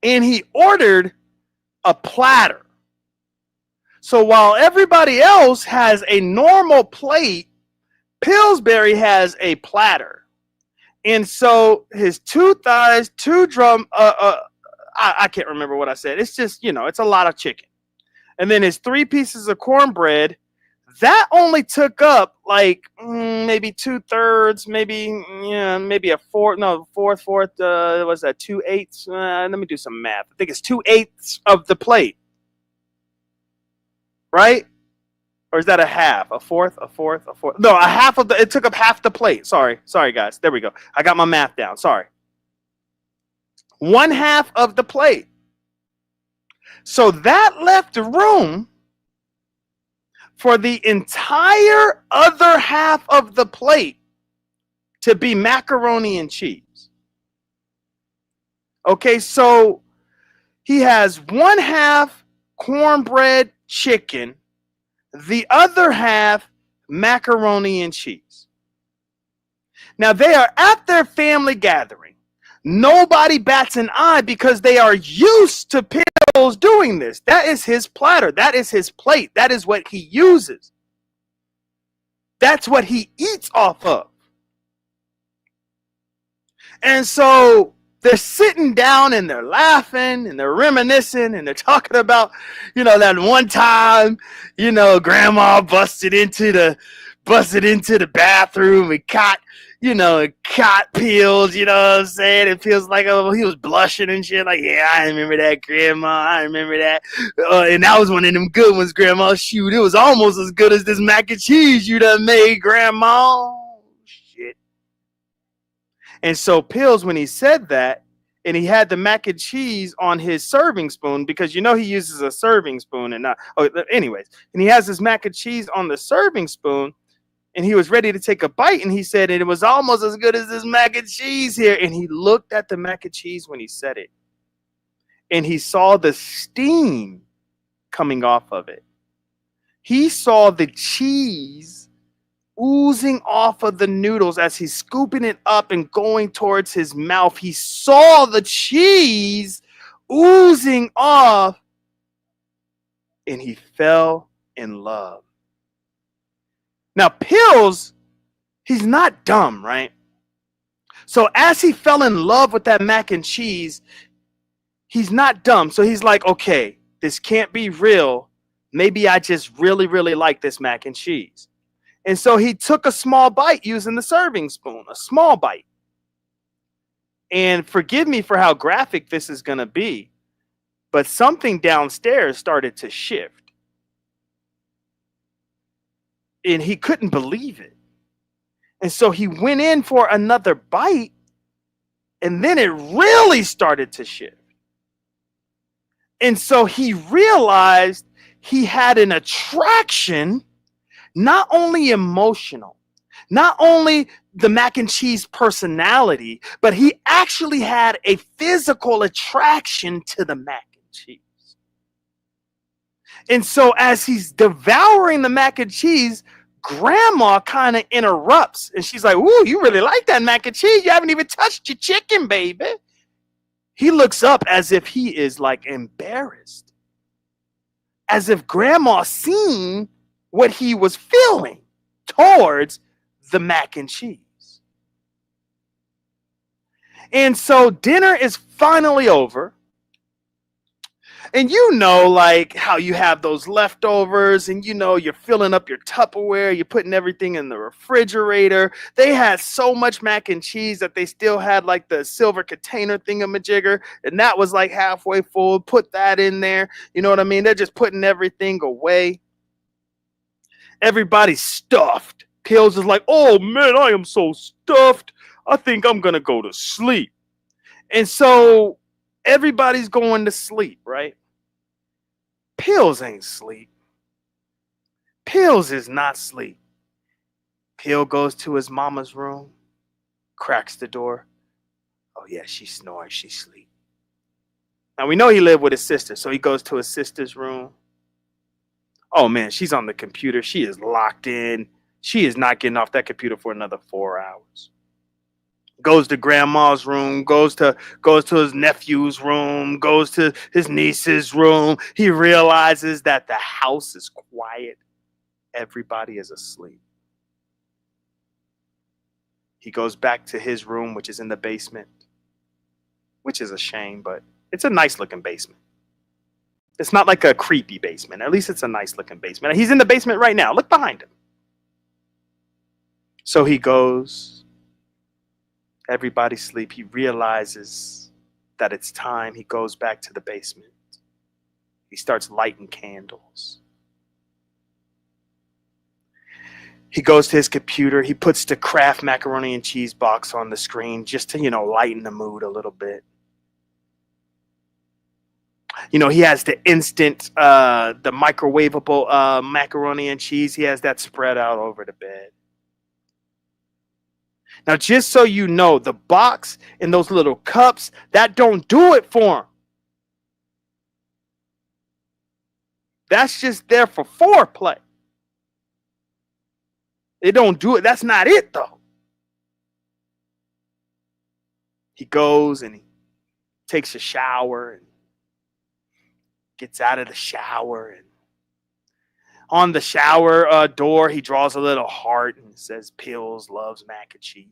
And he ordered a platter. So while everybody else has a normal plate, Pillsbury has a platter. And so his 2 thighs, 2 drum, I can't remember what I said. It's just, it's a lot of chicken. And then his 3 pieces of cornbread, that only took up like maybe 2/3, maybe a fourth. No, fourth. Was that 2/8? Let me do some math. I think it's 2/8 of the plate, right? Or is that a half? A fourth? No, a half of the. It took up half the plate. Sorry, guys. There we go. I got my math down. Sorry. 1/2 of the plate. So that left room for the entire other half of the plate to be macaroni and cheese. Okay, so he has 1/2 cornbread chicken, the other half macaroni and cheese. Now they are at their family gathering. Nobody bats an eye because they are used to Pills doing this. That is his platter. That is his plate. That is what he uses. That's what he eats off of. And so they're sitting down and they're laughing and they're reminiscing and they're talking about, that one time, grandma busted into the bathroom and caught Pills, you know what I'm saying? It feels like he was blushing and shit. Like, yeah, I remember that, Grandma. I remember that. And that was one of them good ones, Grandma. Shoot, it was almost as good as this mac and cheese you done made, Grandma. Shit. And so Pills, when he said that, and he had the mac and cheese on his serving spoon, because he uses a serving spoon and not. Anyways, and he has his mac and cheese on the serving spoon. And he was ready to take a bite, and he said, and it was almost as good as this mac and cheese here. And he looked at the mac and cheese when he said it. And he saw the steam coming off of it. He saw the cheese oozing off of the noodles as he's scooping it up and going towards his mouth. He saw the cheese oozing off, and he fell in love. Now, Pills, he's not dumb, right? So as he fell in love with that mac and cheese, he's not dumb. So he's like, okay, this can't be real. Maybe I just really, really like this mac and cheese. And so he took a small bite using the serving spoon, a small bite. And forgive me for how graphic this is going to be, but something downstairs started to shift. And he couldn't believe it. And so he went in for another bite, and then it really started to shift. And so he realized he had an attraction, not only emotional, not only the mac and cheese personality, but he actually had a physical attraction to the mac and cheese. And so as he's devouring the mac and cheese, Grandma kind of interrupts. And she's like, ooh, you really like that mac and cheese. You haven't even touched your chicken, baby. He looks up as if he is like embarrassed. As if Grandma seen what he was feeling towards the mac and cheese. And so dinner is finally over. And like how you have those leftovers and you're filling up your Tupperware, you're putting everything in the refrigerator. They had so much mac and cheese that they still had like the silver container thingamajigger, and that was like halfway full. Put that in there. You know what I mean? They're just putting everything away. Everybody's stuffed. Pills is like, oh man, I am so stuffed. I think I'm going to go to sleep. And so everybody's going to sleep, right? Pills ain't sleep. Pills is not sleep. Pill goes to his mama's room, cracks the door. Oh yeah, she's snoring, she's asleep. Now we know he lived with his sister, so he goes to his sister's room. Oh man, she's on the computer. She is locked in. She is not getting off that computer for another 4 hours. Goes to grandma's room, goes to his nephew's room, goes to his niece's room. He realizes that the house is quiet. Everybody is asleep. He goes back to his room, which is in the basement, which is a shame, but it's a nice looking basement. It's not like a creepy basement. At least it's a nice looking basement. He's in the basement right now. Look behind him. So he goes. Everybody's asleep. He realizes that it's time. He goes back to the basement. He starts lighting candles. He goes to his computer. He puts the Kraft macaroni and cheese box on the screen just to, lighten the mood a little bit. He has the instant, the microwavable macaroni and cheese. He has that spread out over the bed. Now, just so you know, the box and those little cups, that don't do it for him. That's just there for foreplay. It don't do it. That's not it, though. He goes and he takes a shower and gets out of the shower, and on the shower door he draws a little heart and says Pills loves mac and cheese.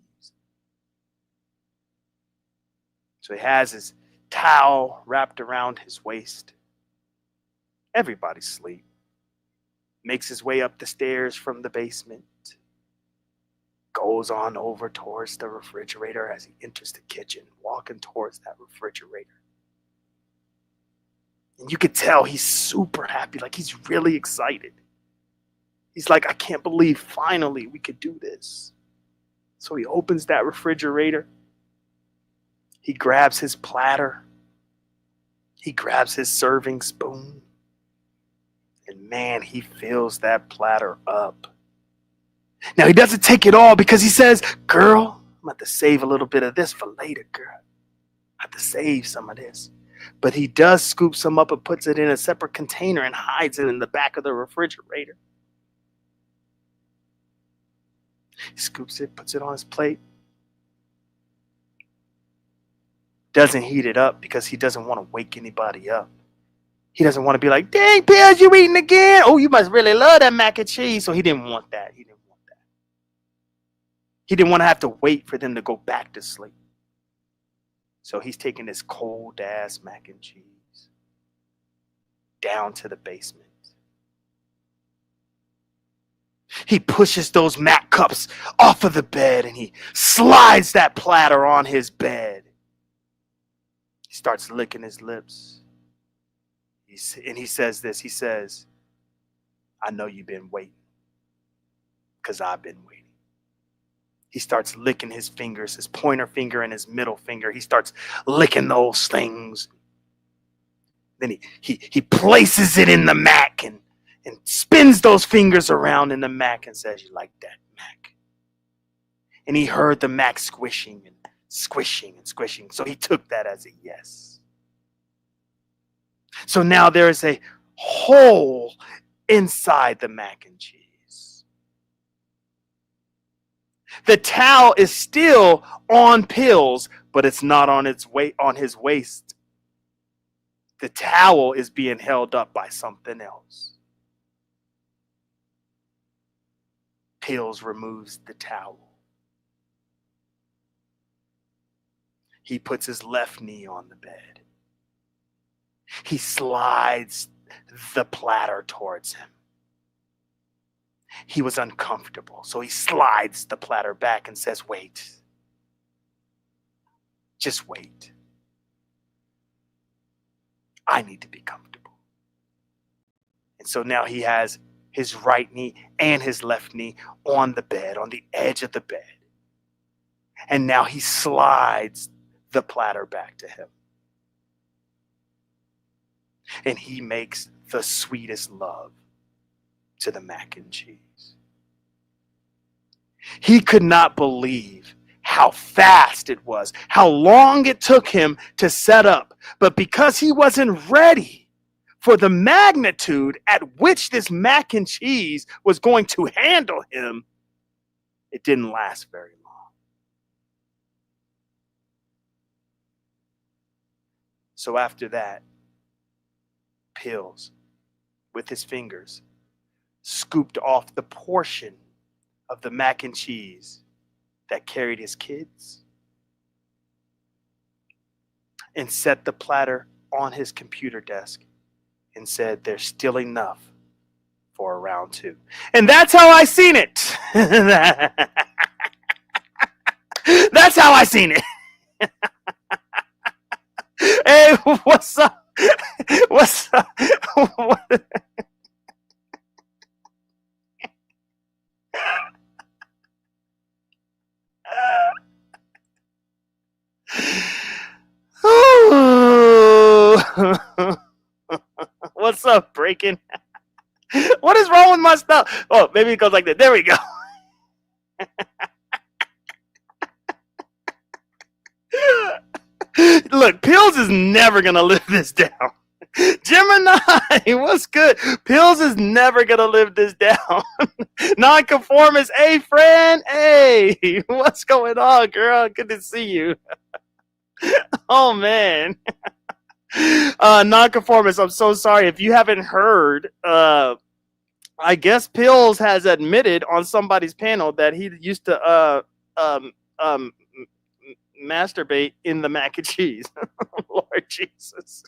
So he has his towel wrapped around his waist. Everybody's asleep. Makes his way up the stairs from the basement. Goes on over towards the refrigerator as he enters the kitchen, walking towards that refrigerator. And you could tell he's super happy, like he's really excited. He's like, I can't believe finally we could do this. So he opens that refrigerator. He grabs his platter. He grabs his serving spoon. And man, he fills that platter up. Now he doesn't take it all because he says, girl, I'm about to save a little bit of this for later, girl. I have to save some of this. But he does scoop some up and puts it in a separate container and hides it in the back of the refrigerator. He scoops it, puts it on his plate. Doesn't heat it up because he doesn't want to wake anybody up. He doesn't want to be like, dang, Pills, you eating again? Oh, you must really love that mac and cheese. So he didn't want that. He didn't want to have to wait for them to go back to sleep. So he's taking this cold ass mac and cheese down to the basement. He pushes those mac cups off of the bed and he slides that platter on his bed. He starts licking his lips. And he says this, he says, I know you've been waiting because I've been waiting. He starts licking his fingers, his pointer finger and his middle finger. He starts licking those things. Then he places it in the mac and spins those fingers around in the mac and says, you like that, mac? And he heard the mac squishing and squishing and squishing. So he took that as a yes. So now there is a hole inside the mac and cheese. The towel is still on Pills, but it's not on his waist. The towel is being held up by something else. Pills removes the towel. He puts his left knee on the bed. He slides the platter towards him. He was uncomfortable, so he slides the platter back and says, wait. Just wait. I need to be comfortable. And so now he has his right knee and his left knee on the bed, on the edge of the bed. And now he slides the platter back to him. And he makes the sweetest love to the mac and cheese. He could not believe how fast it was, how long it took him to set up. But because he wasn't ready for the magnitude at which this mac and cheese was going to handle him, it didn't last very long. So after that, Pills, with his fingers, scooped off the portion of the mac and cheese that carried his kids and set the platter on his computer desk and said, there's still enough for a round 2. And that's how I seen it. That's how I seen it. Hey, what's up? What's up? What's up, Breaking? What is wrong with my stuff? Oh, maybe it goes like that. There we go. Look, Pills is never going to live this down. Gemini, what's good? Pills is never going to live this down. Nonconformist, hey, friend. Hey, what's going on, girl? Good to see you. Oh, man. Nonconformist, I'm so sorry. If you haven't heard, I guess Pills has admitted on somebody's panel that he used to masturbate in the mac and cheese. Lord Jesus.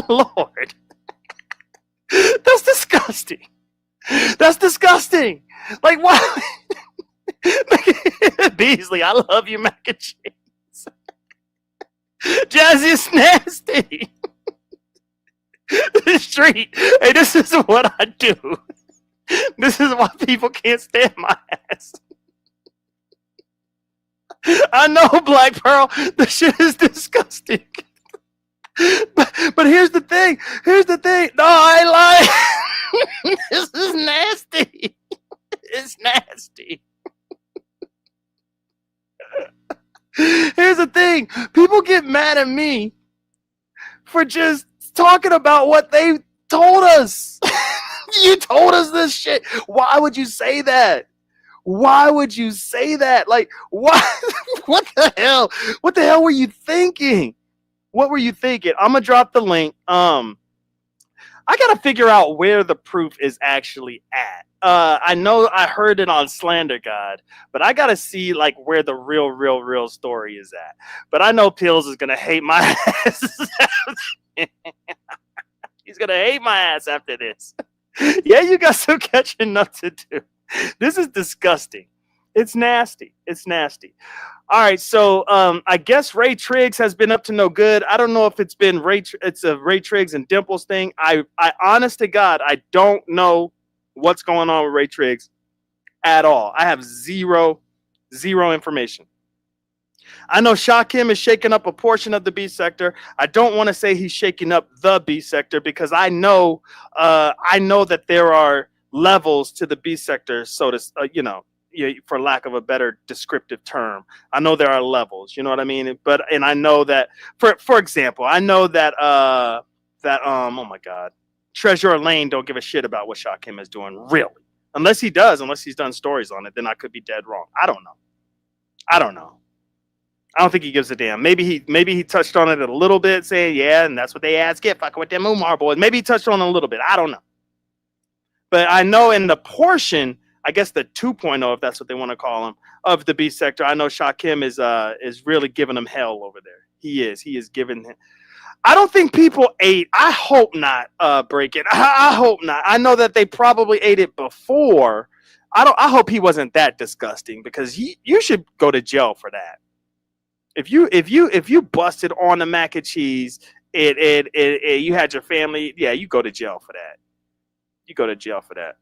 Lord. That's disgusting. That's disgusting. Like, why? Beasley, I love you, mac and cheese. Jazzy is nasty. The street. Hey, this is what I do. This is why people can't stand my ass. I know, Black Pearl. The shit is disgusting. But here's the thing. Here's the thing. No, I lie. This is nasty. It's nasty. Here's the thing. People get mad at me for just talking about what they told us. You told us this shit. Why would you say that? Why would you say that? Like, why? What the hell? What the hell were you thinking? What were you thinking? I'm gonna drop the link. I gotta figure out where the proof is actually at. I know I heard it on Slander God, but I gotta see like where the real story is at. But I know Pills is gonna hate my ass. He's gonna hate my ass after this. Yeah, you got some catching up to do. This is disgusting. It's nasty. It's nasty. All right, so I guess Ray Triggs has been up to no good. I don't know if it's been it's a Ray Triggs and Dimples thing. I honest to God, I don't know what's going on with Ray Triggs at all. I have zero information. I know Shakim is shaking up a portion of the B sector. I don't want to say he's shaking up the B sector because I know that there are levels to the B sector, so to for lack of a better descriptive term. I know there are levels, you know what I mean? And I know that for example, I know that oh my God, Treasurer Lane don't give a shit about what Shakim is doing, really. Unless he's done stories on it, then I could be dead wrong. I don't know. I don't think he gives a damn. Maybe he touched on it a little bit, saying, yeah, and that's what they ads get, fucking with them Umar boys. Maybe he touched on it a little bit. I don't know. But I know in the portion, I guess the 2.0, if that's what they want to call him, of the B sector, I know Shakim is really giving him hell over there. He is giving him. I don't think people ate. I hope not. Break it. I hope not. I know that they probably ate it before. I hope he wasn't that disgusting because you should go to jail for that. If you busted on the mac and cheese, you had your family. Yeah, you go to jail for that. You go to jail for that.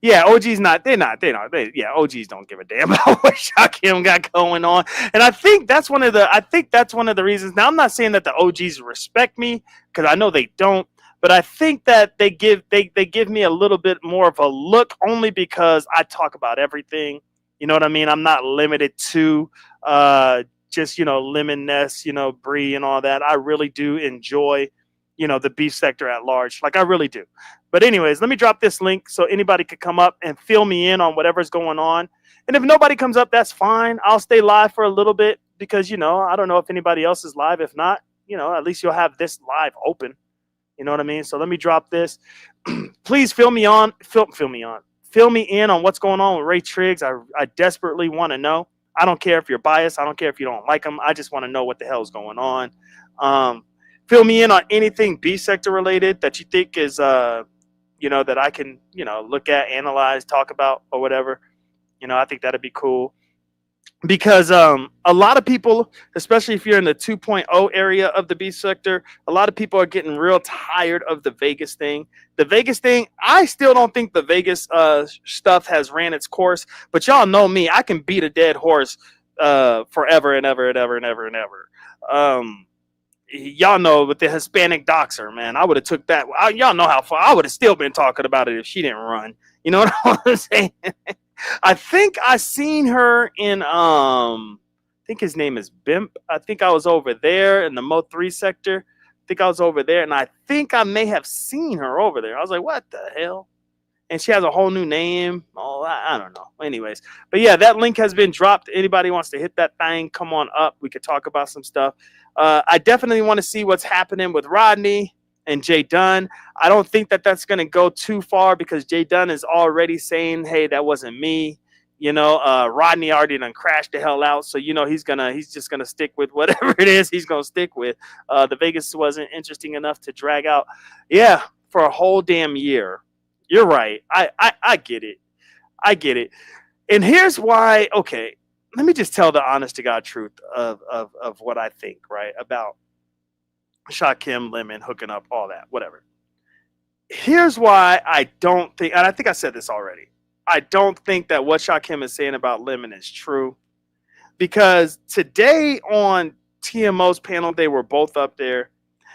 Yeah, OG's not. Yeah, OGs don't give a damn about what Shakim got going on, and I think that's one of the reasons. Now, I'm not saying that the OGs respect me because I know they don't, but I think that they give me a little bit more of a look only because I talk about everything. You know what I mean? I'm not limited to just, Lemon Nest, Brie and all that. I really do enjoy, the beef sector at large. Like I really do. But anyways, let me drop this link so anybody could come up and fill me in on whatever's going on. And if nobody comes up, that's fine. I'll stay live for a little bit because, I don't know if anybody else is live. If not, at least you'll have this live open. You know what I mean? So let me drop this. Please fill me on. Fill me on. Fill me in on what's going on with Ray Triggs. I desperately want to know. I don't care if you're biased. I don't care if you don't like him. I just want to know what the hell is going on. Fill me in on anything B sector related that you think is, that I can, look at, analyze, talk about, or whatever. I think that'd be cool. Because a lot of people, especially if you're in the 2.0 area of the B sector, a lot of people are getting real tired of the Vegas thing. The Vegas thing, I still don't think the Vegas stuff has ran its course. But y'all know me, I can beat a dead horse forever and ever and ever and ever and ever. Y'all know with the Hispanic Doxxer, man, I would have took that. Y'all know how far I would have still been talking about it if she didn't run. You know what I'm saying? I think I seen her in I think his name is Bimp. I think I was over there in the Mo 3 sector. I think I was over there, and I think I may have seen her over there. I was like, what the hell? And she has a whole new name. Oh, I don't know. Anyways, but yeah, that link has been dropped. Anybody wants to hit that thing, come on up. We could talk about some stuff. I definitely want to see what's happening with Rodney and Jay Dunn. I don't think that that's going to go too far because Jay Dunn is already saying, hey, that wasn't me. Rodney already done crashed the hell out. So, he's just going to stick with whatever it is he's going to stick with. The Vegas wasn't interesting enough to drag out. Yeah, for a whole damn year. You're right. I get it. I get it. And here's why. Okay, let me just tell the honest to God truth of what I think, right, about Shakim, Lemon, hooking up, all that, whatever. Here's why I don't think, and I think I said this already, I don't think that what Shakim is saying about Lemon is true. Because today on TMO's panel, they were both up there.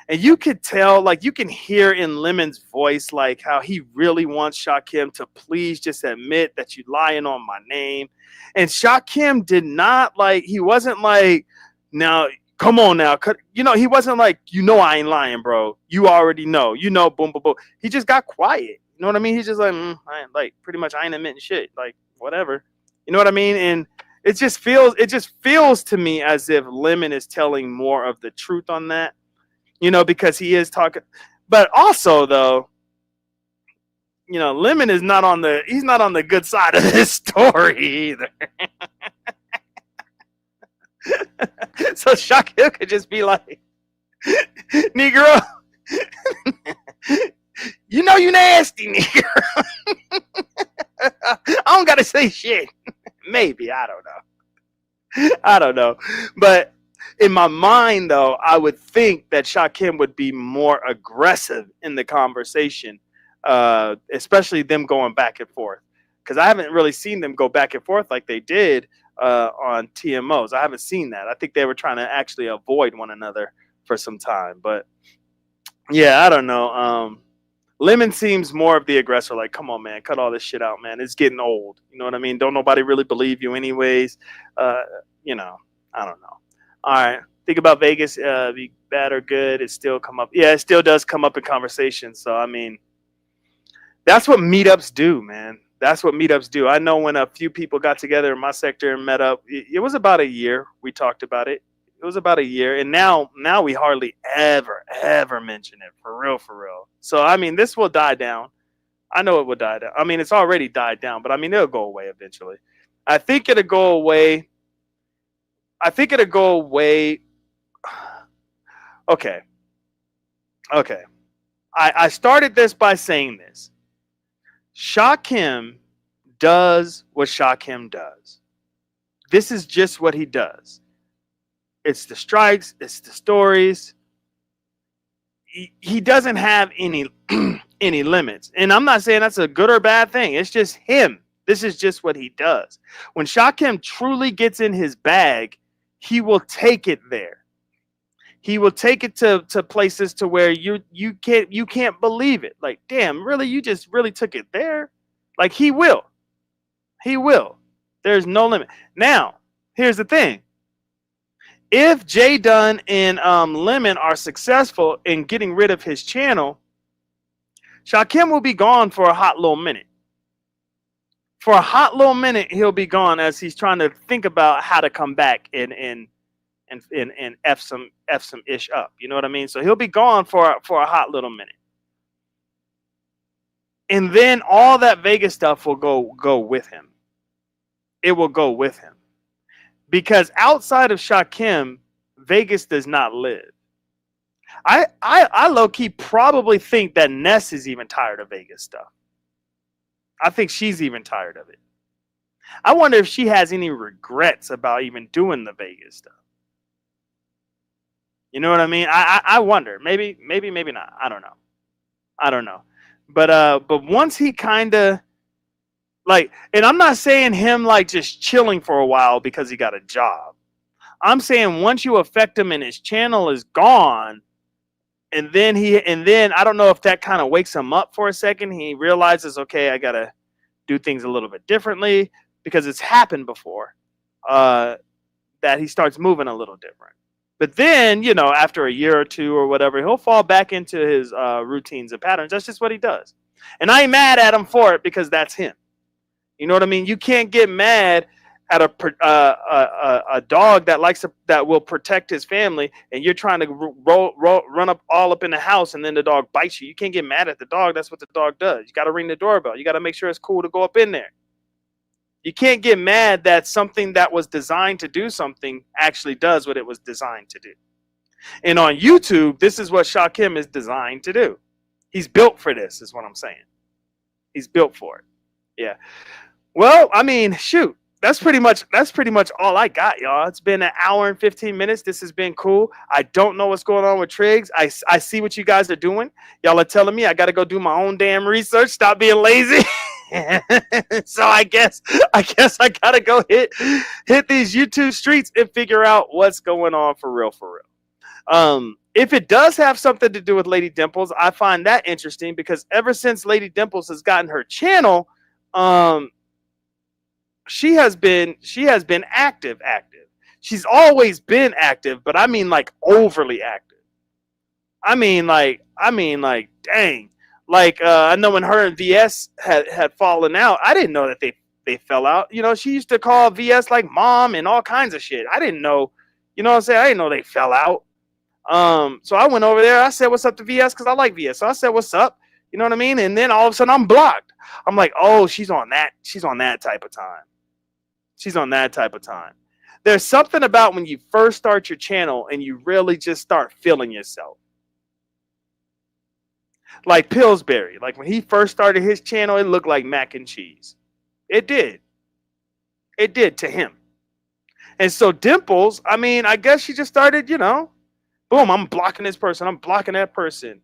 And you could tell, like, you can hear in Lemon's voice, like, how he really wants Shakim to please just admit that you're lying on my name. And Shakim did not, like, he wasn't like, now, come on now. He wasn't like, I ain't lying, bro. You already know. Boom, boom, boom. He just got quiet. You know what I mean? He's just like, pretty much I ain't admitting shit. Like, whatever. You know what I mean? And it just feels to me as if Lemon is telling more of the truth on that. Because he is talking. But also, though, Lemon is not on the good side of this story either. So Shakim could just be like, Negro, you nasty, Negro. I don't got to say shit. Maybe, I don't know. But in my mind, though, I would think that Shakim would be more aggressive in the conversation, especially them going back and forth. Because I haven't really seen them go back and forth like they did on TMOs. I haven't seen that. I think they were trying to actually avoid one another for some time. But, yeah, I don't know. Lemon seems more of the aggressor. Like, come on, man, cut all this shit out, man. It's getting old. You know what I mean? Don't nobody really believe you anyways. I don't know. All right. Think about Vegas, be bad or good. It still come up. Yeah, it still does come up in conversation. So, I mean, that's what meetups do, man. That's what meetups do. I know when a few people got together in my sector and met up, it was about a year. We talked about it. It was about a year. And now we hardly ever mention it. For real. So, I mean, this will die down. I know it will die down. I mean, it's already died down. But, I mean, it'll go away eventually. I think it'll go away. Okay. I started this by saying this. Shakim does what Shakim does. This is just what he does. It's the strikes. It's the stories. He doesn't have any limits. And I'm not saying that's a good or bad thing. It's just him. This is just what he does. When Shakim truly gets in his bag, he will take it there. He will take it to places to where you can't believe it. Like, damn, really, you just really took it there? Like, he will. There's no limit. Now, here's the thing. If Jay Dunn and Lemon are successful in getting rid of his channel, Shakim will be gone for a hot little minute. For a hot little minute, he'll be gone as he's trying to think about how to come back and f some ish up. You know what I mean? So he'll be gone for a hot little minute, and then all that Vegas stuff will go with him. It will go with him because outside of Shakim, Vegas does not live. I low key probably think that Ness is even tired of Vegas stuff. I think she's even tired of it. I wonder if she has any regrets about even doing the Vegas stuff. You know what I mean? I wonder. Maybe not. I don't know. But once he kind of like, and I'm not saying him like just chilling for a while because he got a job. I'm saying once you affect him and his channel is gone, and then I don't know if that kind of wakes him up for a second. He realizes, okay, I gotta do things a little bit differently because it's happened before. That he starts moving a little different. But then, you know, after a year or two or whatever, he'll fall back into his routines and patterns. That's just what he does. And I ain't mad at him for it because that's him. You know what I mean? You can't get mad at a dog that will protect his family, and you're trying to run all up in the house, and then the dog bites you. You can't get mad at the dog. That's what the dog does. You got to ring the doorbell. You got to make sure it's cool to go up in there. You can't get mad that something that was designed to do something actually does what it was designed to do. And on YouTube, this is what Shakim is designed to do. He's built for this, is what I'm saying. He's built for it. Yeah. Well, I mean, shoot. That's pretty much all I got, y'all. It's been an hour and 15 minutes. This has been cool. I don't know what's going on with Triggs. I see what you guys are doing. Y'all are telling me I got to go do my own damn research. Stop being lazy. So I guess I gotta go hit these YouTube streets and figure out what's going on for real. If it does have something to do with Lady Dimples, I find that interesting because ever since Lady Dimples has gotten her channel, she has been active. She's always been active, but I mean like overly active. I mean like dang. Like, I know when her and VS had fallen out, I didn't know that they fell out. You know, she used to call VS like mom and all kinds of shit. I didn't know, you know what I'm saying? I didn't know they fell out. So I went over there. I said, what's up to VS? Because I like VS. So I said, what's up? You know what I mean? And then all of a sudden I'm blocked. I'm like, oh, she's on that type of time. She's on that type of time. There's something about when you first start your channel and you really just start feeling yourself. Like Pillsbury, like when he first started his channel, it looked like mac and cheese. It did to him. And so Dimples, I mean, I guess she just started, you know, boom, I'm blocking this person, I'm blocking that person.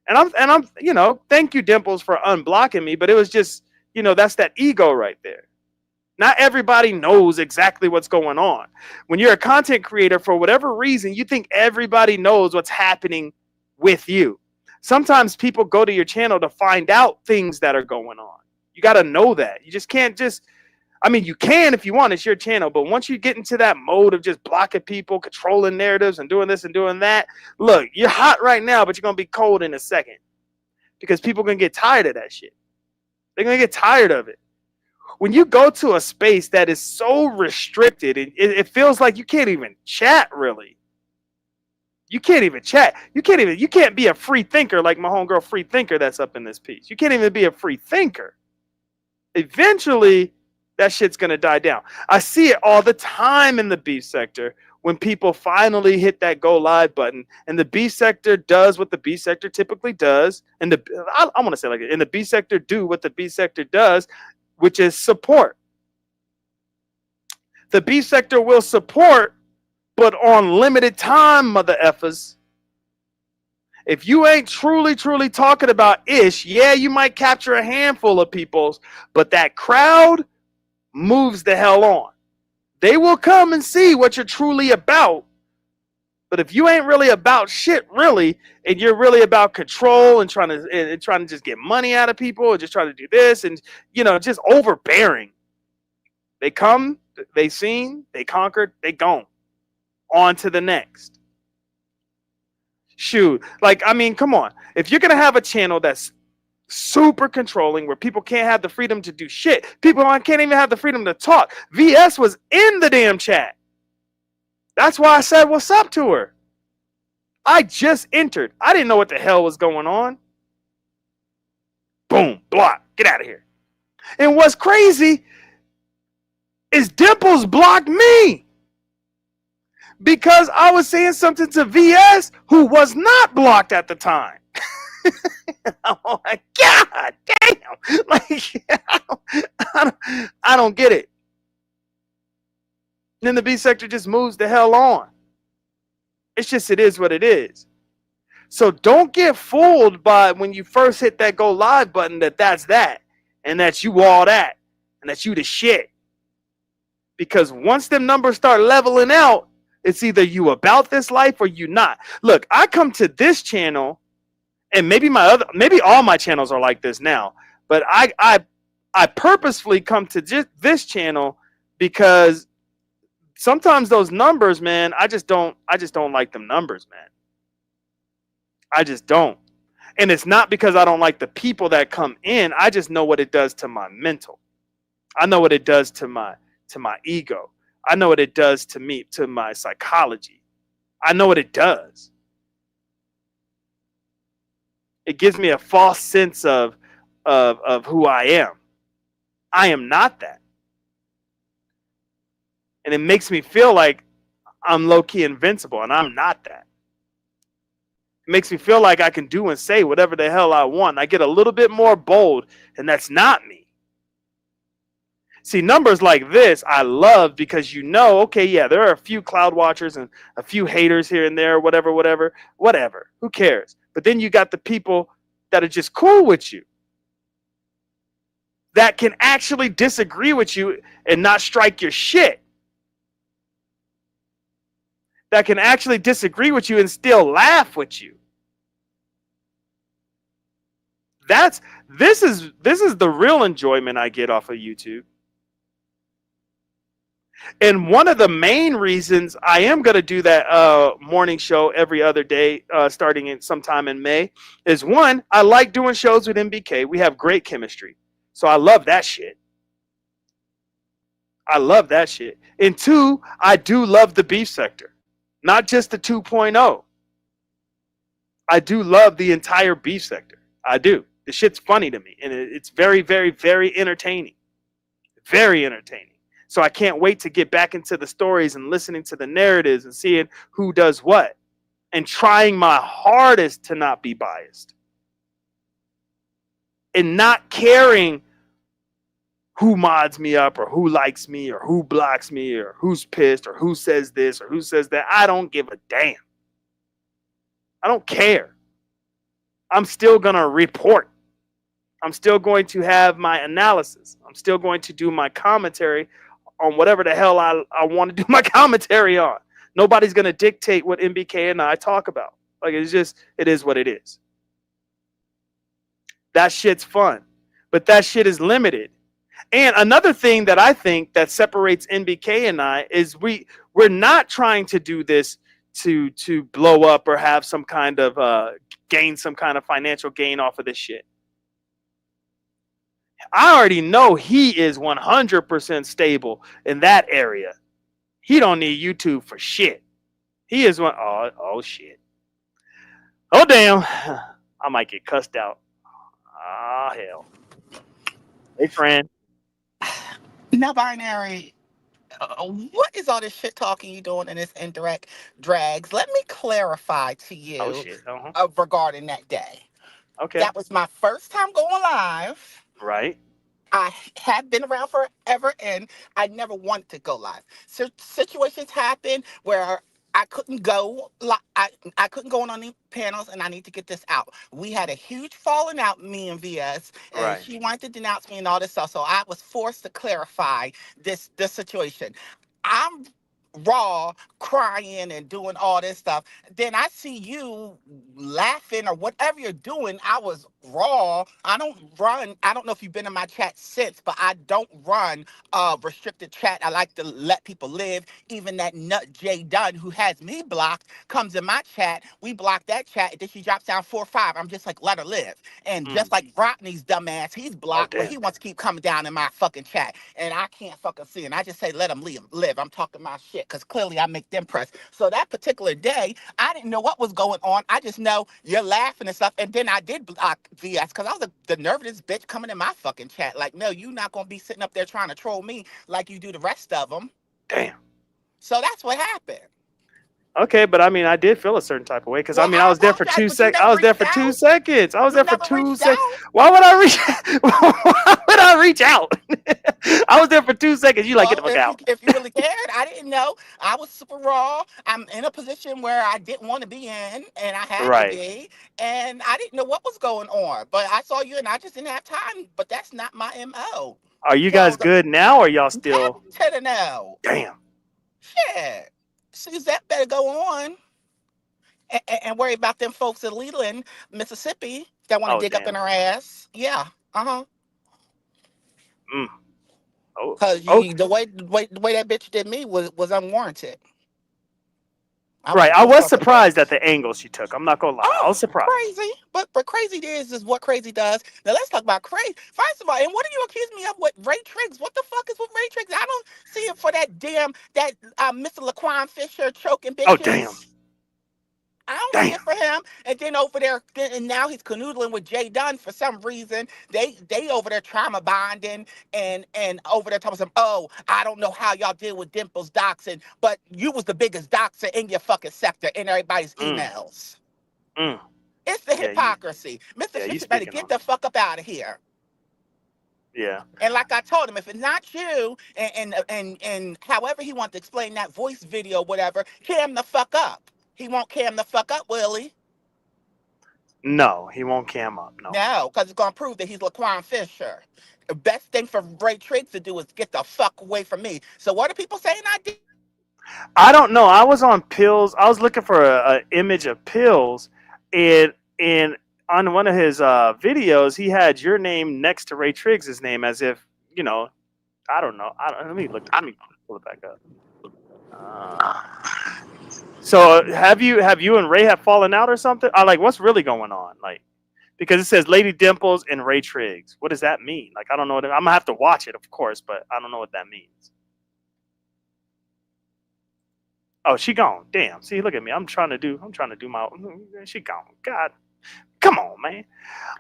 And I'm, you know, thank you, Dimples, for unblocking me, but it was just, you know, that's that ego right there. Not everybody knows exactly what's going on. When you're a content creator, for whatever reason, you think everybody knows what's happening with you. Sometimes people go to your channel to find out things that are going on. You got to know that. You just can't I mean, you can if you want. It's your channel. But once you get into that mode of just blocking people, controlling narratives, and doing this and doing that, look, you're hot right now, but you're going to be cold in a second. Because people are going to get tired of that shit. They're going to get tired of it. When you go to a space that is so restricted, it feels like you can't even chat, really. You can't even chat. You can't be a free thinker like my homegirl Free Thinker that's up in this piece. You can't even be a free thinker. Eventually, that shit's going to die down. I see it all the time in the beef sector when people finally hit that go live button and the beef sector does what the beef sector typically does. And I want to say like it, and the beef sector do what the beef sector does, which is support. The beef sector will support, but on limited time, mother effers. If you ain't truly talking about ish, yeah, you might capture a handful of people, but that crowd moves the hell on. They will come and see what you're truly about. But if you ain't really about shit, really, and you're really about control and trying to just get money out of people, or just trying to do this and, you know, just overbearing, They come, they seen, they conquered, they gone. On to the next. Shoot. Like, I mean, come on. If you're going to have a channel that's super controlling where people can't have the freedom to do shit, people can't even have the freedom to talk. VS was in the damn chat. That's why I said what's up to her. I just entered. I didn't know what the hell was going on. Boom, block. Get out of here. And what's crazy is Dimples blocked me because I was saying something to VS who was not blocked at the time. I'm like, God damn. Like, I don't get it. Then the B sector just moves the hell on. It's just, it is what it is. So don't get fooled by when you first hit that go live button that's that. And that you all that. And that you the shit. Because once them numbers start leveling out, it's either you about this life or you not. Look, I come to this channel, and maybe all my channels are like this now, but I purposefully come to this channel because sometimes those numbers, man, I just don't like them numbers, man. I just don't. And it's not because I don't like the people that come in. I just know what it does to my mental. I know what it does to my ego. I know what it does to me, to my psychology. I know what it does. It gives me a false sense of who I am. I am not that. And it makes me feel like I'm low-key invincible, and I'm not that. It makes me feel like I can do and say whatever the hell I want. I get a little bit more bold, and that's not me. See, numbers like this I love because okay, yeah, there are a few cloud watchers and a few haters here and there, whatever. Who cares? But then you got the people that are just cool with you, that can actually disagree with you and not strike your shit. That can actually disagree with you and still laugh with you. This is the real enjoyment I get off of YouTube. And one of the main reasons I am going to do that morning show every other day, starting in sometime in May, is one, I like doing shows with MBK. We have great chemistry. So I love that shit. And two, I do love the beef sector. Not just the 2.0. I do love the entire beef sector. I do. The shit's funny to me. And it's very, very, very entertaining. Very entertaining. So I can't wait to get back into the stories and listening to the narratives and seeing who does what. And trying my hardest to not be biased. And not caring who mods me up or who likes me or who blocks me or who's pissed or who says this or who says that. I don't give a damn. I don't care. I'm still going to report. I'm still going to have my analysis. I'm still going to do my commentary on whatever the hell I want to do my commentary on. Nobody's going to dictate what MBK and I talk about. Like, it is what it is. That shit's fun. But that shit is limited. And another thing that I think that separates NBK and I is we're not trying to do this to blow up or have some kind of gain some kind of financial gain off of this shit. I already know he is 100% stable in that area. He don't need YouTube for shit. He is one. Oh shit. Oh damn. I might get cussed out. Ah hell. Hey friend. Now, Binary, what is all this shit talking you doing in this indirect drags? Let me clarify to you Oh shit. regarding that day. Okay. That was my first time going live. Right. I have been around forever, and I never wanted to go live. So situations happen where I couldn't go. I couldn't go on any panels, and I need to get this out. We had a huge falling out, me and VS, and Right. she wanted to denounce me and all this stuff. So I was forced to clarify this situation. I'm raw crying and doing all this stuff. Then I see you laughing or whatever you're doing. I was raw. I don't run. I don't know if you've been in my chat since, but I don't run restricted chat. I like to let people live. Even that nut Jay Dunn who has me blocked comes in my chat. We block that chat, and then she drops down 4 or 5. I'm just like, let her live. And Mm. just like Rodney's dumbass, he's Oh blocked, but damn. he wants to keep coming down in my fucking chat, and I can't fucking see. And I just say, let him live. Live. I'm talking my shit because clearly I make them press. So that particular day, I didn't know what was going on. I just know you're laughing and stuff. And then I did block VS because I was the nervous bitch coming in my fucking chat. Like, no, you're not gonna be sitting up there trying to troll me like you do the rest of them. Damn. So that's what happened. Okay, but I mean, I did feel a certain type of way because I Well, mean, I I was there for apologize, two but you sec. never I was there reached for two out. seconds. I was You there for never two reached sec. out. Why would I reach? Why would I reach out? I was there for 2 seconds. You like get Well, the fuck out. if you really cared, I didn't know. I was super raw. I'm in a position where I didn't want to be in, and I had to Right. be, and I didn't know what was going on. But I saw you, and I just didn't have time. But that's not my mo. Are you So guys good now, or y'all still? never to know. Damn. Shit, Suzette better go on and worry about them folks in Leland, Mississippi, that want to Oh dig up in damn. her ass. Yeah, Mm. Oh. cause Oh. the way that bitch did me was unwarranted. I Right. wouldn't I give a was fuck if that. surprised at the angle she took. I'm not gonna lie. I Oh, was surprised. crazy! But crazy is what crazy does. Now let's talk about crazy. First of all, and what do you accuse me of with Ray Triggs? What the fuck is with Ray Triggs? I don't see it for that Mr. Laquan Fisher choking Oh damn. bitches. I don't see Damn. it for him. And then over there, and now he's canoodling with Jay Dunn for some reason. They over there trauma bonding and over there talking some. Oh, I don't know how y'all deal with Dimple's doxing, but you was the biggest doxer in your fucking sector in everybody's Mm. emails. Mm. It's the Yeah. You. hypocrisy. Mr. Yeah. You Fisher better speaking get on the it. fuck up out of here. Yeah. And like I told him, if it's not you, and however he wants to explain that voice video, whatever, cam the fuck up. He won't cam the fuck up, will he? No, he won't cam up. No. No, because it's gonna prove that he's Laquan Fisher. The best thing for Ray Triggs to do is get the fuck away from me. So what are people saying I did? I don't know. I was on pills. I was looking for a image of pills, and on one of his videos, he had your name next to Ray Triggs' name, as if you know. I don't know. I don't, let me look. Let me pull it back up. Uh, so have you and Ray have fallen out or something? I like what's really going on? Like because it says Lady Dimples and Ray Triggs. What does that mean? Like I don't know. I'm gonna have to watch it, of course, but I don't know what that means. Oh, she gone. Damn. See, look at me. I'm trying to do my. She gone. God, come on, man.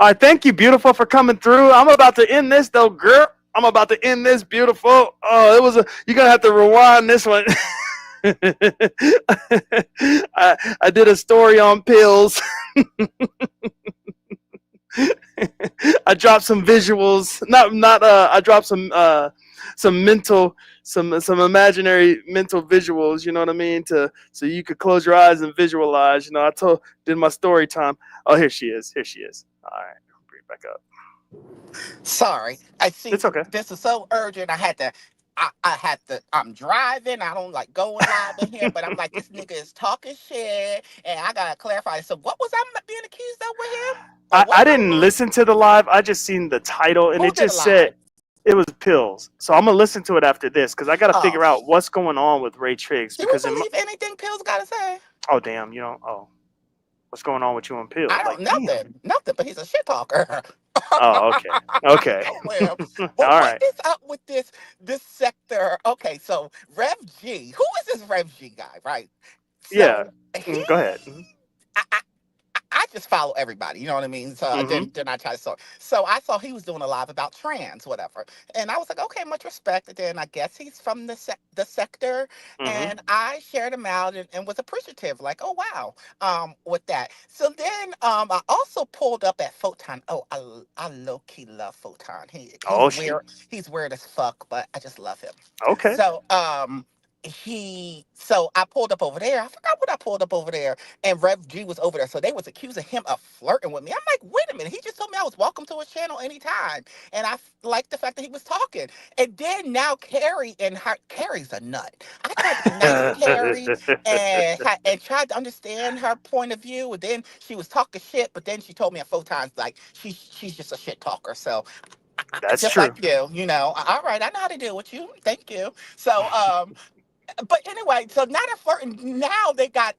All right, thank you, beautiful, for coming through. I'm about to end this though, girl. I'm about to end this, beautiful. Oh, it was a. You're gonna have to rewind this one. I did a story on pills. I dropped some visuals. Not. I dropped some mental some imaginary mental visuals. You know what I mean? To so you could close your eyes and visualize. You know, did my story time. Oh, here she is. Here she is. All right, bring it back up. Sorry, I see It's okay. this is so urgent. I had to. I'm driving. I don't like going live in here, but I'm like, this nigga is talking shit, and I gotta clarify. So, what was I being accused of with him, or I was I didn't wrong? listen to the live. I just seen the title and Who it did a just said live? it was pills. So I'm gonna listen to it after this because I got to Oh, figure out what's going on with Ray Triggs. do you Because believe anything Pills gotta say? oh damn, you know what's going on with you and pills? I Like don't damn. nothing. But he's a shit talker. Oh okay, okay, Well, all what right, is up with this sector? Okay, so Rev G, who is this Rev G guy, right? yeah. So he, Go ahead. I, I, I just follow everybody, you know what I mean? So Mm-hmm. then I try to sort. So I saw he was doing a live about trans, whatever, and I was like, okay, much respect. And then I guess he's from the sector, Mm-hmm. and I shared him out and was appreciative, like, oh wow, with that. So then I also pulled up at Photon. Oh, I low key love Photon. Oh He's shit. weird. He's weird as fuck, but I just love him. Okay. So so I pulled up over there. I forgot what I pulled up over there, and Rev G was over there. So they was accusing him of flirting with me. I'm like, wait a minute. He just told me I was welcome to his channel anytime, and liked the fact that he was talking. And then now Carrie's a nut. I tried to be nice to Carrie and tried to understand her point of view, and then she was talking shit. But then she told me a few times like she's just a shit talker. So That's just true. like all right, I know how to deal with you. Thank you. So but anyway, so now they're flirting. Now they got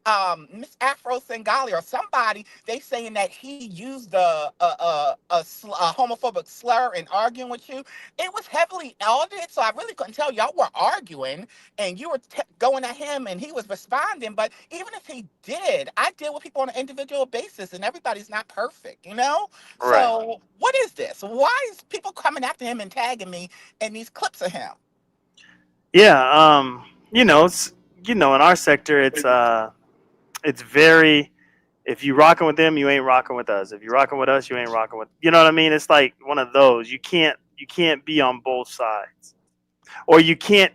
Miss Afro Singali or somebody. They saying that he used a homophobic slur in arguing with you. It was heavily edited, so I really couldn't tell. Y'all were arguing, and you were going at him, and he was responding. But even if he did, I deal with people on an individual basis, and everybody's not perfect, you know. Right. So what is this? Why is people coming after him and tagging me in these clips of him? Yeah. You know, in our sector, it's very. If you rocking with them, you ain't rocking with us. If you rocking with us, you ain't rocking with. You know what I mean? It's like one of those. You can't be on both sides, or you can't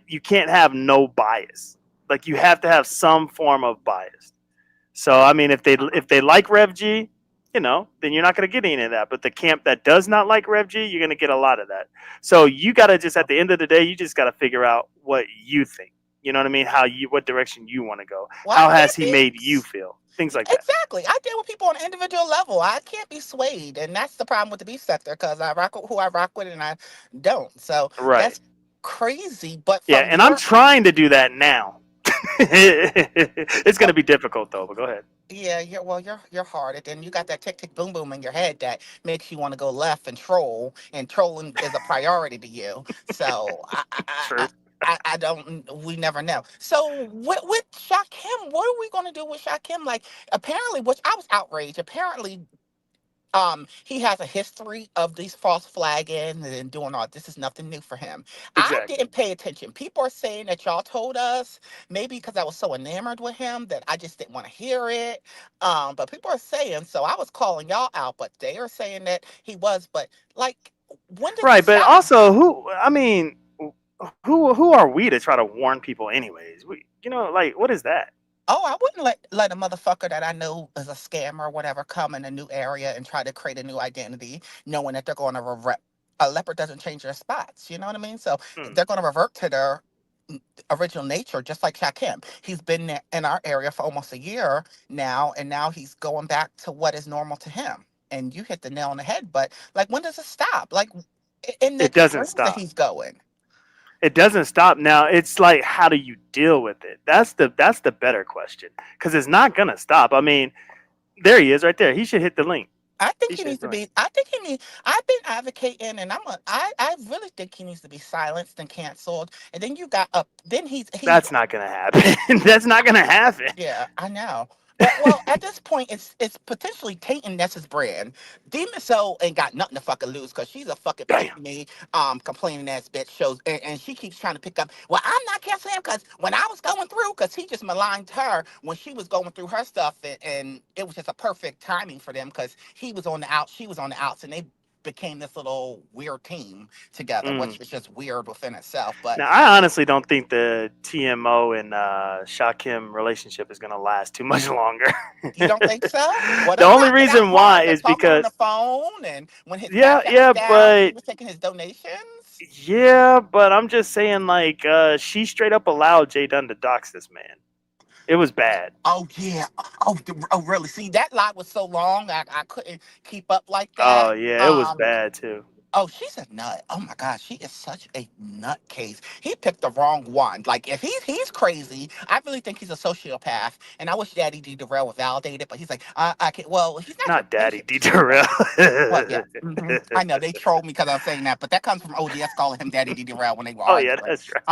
have no bias. Like you have to have some form of bias. So I mean, if they like Rev G, then you're not going to get any of that. But the camp that does not like Rev G, you're going to get a lot of that. So you got to just at the end of the day, you just got to figure out what you think. You know what I mean? What direction you want to go? Well, I How has can't he be. made you feel? Things like that. Exactly. I deal with people on an individual level. I can't be swayed. And that's the problem with the beef sector because I rock with who I rock with and I don't. So Right. that's crazy. But Yeah, from and I'm your, trying to do that now. It's going well, to be difficult though. But go ahead. yeah, you're hard. And then you got that tick tick boom boom in your head that makes you want to go left and trolling is a priority to you. So True. I don't. We never know. So with Shakim, what are we going to do with Shakim? Like apparently, which I was outraged. Apparently, he has a history of these false flagging and doing all this. Is nothing new for him. I Exactly. didn't pay attention. People are saying that y'all told us, maybe because I was so enamored with him that I just didn't want to hear it. But people are saying, so I was calling y'all out, but they are saying that he was. But like, when does it Right, but stop? also who? I mean, who are we to try to warn people? Anyways, like what is that? Oh, I wouldn't let a motherfucker that I know is a scammer or whatever come in a new area and try to create a new identity, knowing that they're going to revert. A leopard doesn't change their spots. You know what I mean? So Hmm. they're going to revert to their original nature, just like Shakim. He's been in our area for almost a year now, and now he's going back to what is normal to him. And you hit the nail on the head. But like, when does it stop? Like, in the It doesn't extremes that stop. he's going. It doesn't stop. Now it's like, how do you deal with it? That's the better question because it's not gonna stop. I mean, there he is, right there. He should hit the link. I think He he should hit needs the to link. be. I think he needs. I've been advocating, and I really think he needs to be silenced and canceled. And then you got up. Then he's That's not gonna happen. That's not gonna happen. yeah, I know. But well, at this point, it's potentially tainting Nessa's brand. Demon Soul ain't got nothing to fucking lose because she's a fucking pick Damn. me, complaining ass bitch. Shows and she keeps trying to pick up. Well, I'm not canceling him because when I was going through, because he just maligned her when she was going through her stuff, and it was just a perfect timing for them because he was on the out, she was on the outs, and they became this little weird team together, Mm. which was just weird within itself. But Now, I honestly don't think the TMO and Shakim relationship is gonna last too much longer. you don't think so? Well, The they only knocked it out reason why hard. They're is talking on because the phone, and when his yeah, cash app was yeah, down, she but was taking his donations. I'm just saying, like, she straight up allowed Jay Dunn to dox this man. It was bad. Oh yeah. Oh really? See, that lie was so long, I couldn't keep up like Oh that. yeah, it was bad too. Oh, she's a nut. Oh my God, she is such a nutcase. He picked the wrong one. Like if he's crazy, I really think he's a sociopath. And I wish Daddy D Darrell would validate it, but he's like, I can't. Well, he's not your Not Daddy basic. D Terrell. Well, yeah, I know they trolled me because I was saying that, but that comes from ODS calling him Daddy D Darrell when they were Oh yeah, arguing. that's right.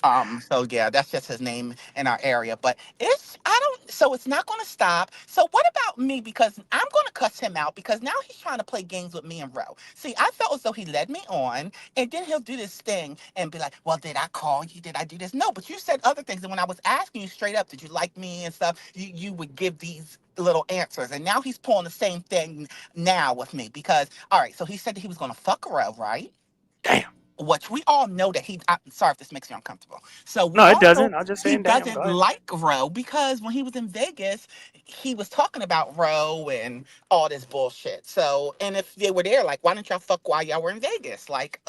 Um, so yeah, that's just his name in our area. But it's I don't. So it's not going to stop. So what about me? Because I'm going to cuss him out because now he's trying to play games with me and Ro. See, I felt as though he led me on, and then he'll do this thing and be like, "Well, did I call you? Did I do this?" No, but you said other things, and when I was asking you straight up, did you like me and stuff, you would give these little answers, and now he's pulling the same thing now with me because all right, so he said that he was gonna fuck Rev, right? Damn. which we all know that he. I'm sorry if this makes you uncomfortable. So we No, it all know doesn't. I'm just he saying, damn. Go doesn't ahead. like Roe because when he was in Vegas, he was talking about Roe and all this bullshit. So, and if they were there, like, why didn't y'all fuck while y'all were in Vegas? Like,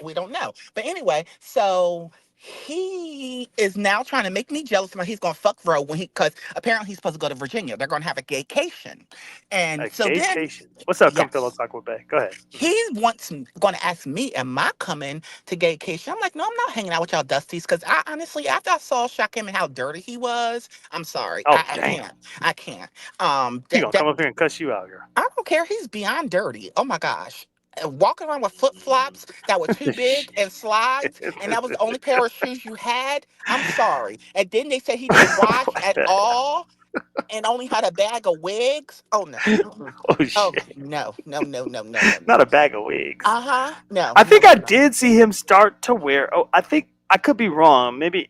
we don't know. But anyway, so he is now trying to make me jealous about he's gonna fuck Roe when he because apparently he's supposed to go to Virginia. They're gonna have a gaycation. And A so then gaycation. What's up? Come fill yes. Taco Bay. Go ahead. Mhm. He wants going to ask me, am I coming to gaycation? I'm like, no, I'm not hanging out with y'all dusties. Because I honestly, after I saw Shakim and how dirty he was, I'm sorry, Oh, I damn. can't, I can't. He That gonna come up here and cuss you out, girl. I don't care. He's beyond dirty. Oh my gosh. Walking around with flip flops that were too big Shit. and slides, and that was the only pair of shoes you had. I'm sorry. And then they said he didn't wash What at the hell? all and only had a bag of wigs. Oh no. Mm-mm. Oh Oh shit. no, no, no, no, no, no, Not no. a bag of wigs. Uh-huh. No, I no, think no, I no. did see him start to wear. Oh, I think I could be wrong. Maybe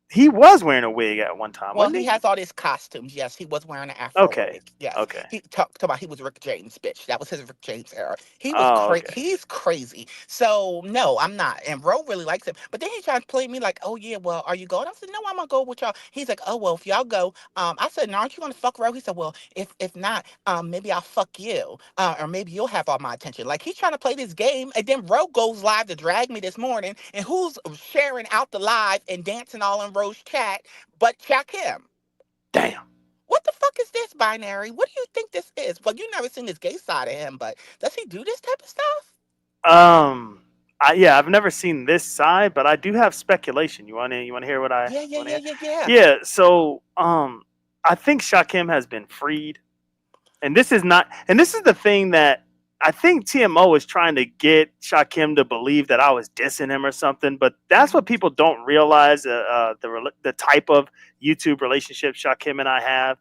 he was wearing a wig at one time, Well, wasn't he he? has all these costumes. Yes, he was wearing an afro Okay. wig. Yes, Okay. he talked about he was Rick James, bitch. That was his Rick James era. He was Oh, crazy. okay. He's crazy. So no, I'm not. And Ro really likes him. But then he tried to play me like, oh yeah, well, are you going? I said, no, I'm gonna go with y'all. He's like, oh well, if y'all go, I said, no, aren't you gonna fuck Ro? He said, well, if not, maybe I'll fuck you, or maybe you'll have all my attention. Like he's trying to play this game, and then Ro goes live to drag me this morning, and who's sharing out the live and dancing all in Ro's chat, but check him. Damn. What the fuck is this binary? What do you think this is? Well, you never seen this gay side of him, but does he do this type of stuff? Um. Yeah, I've never seen this side, but I do have speculation. You want to hear what I Yeah, yeah, want to yeah, hear? yeah, yeah. Yeah. So I think Shakim has been freed, and this is not. And this is the thing that I think TMO is trying to get Shakim to believe that I was dissing him or something. But that's what Mhm. people don't realize. The type of YouTube relationship Shakim and I have,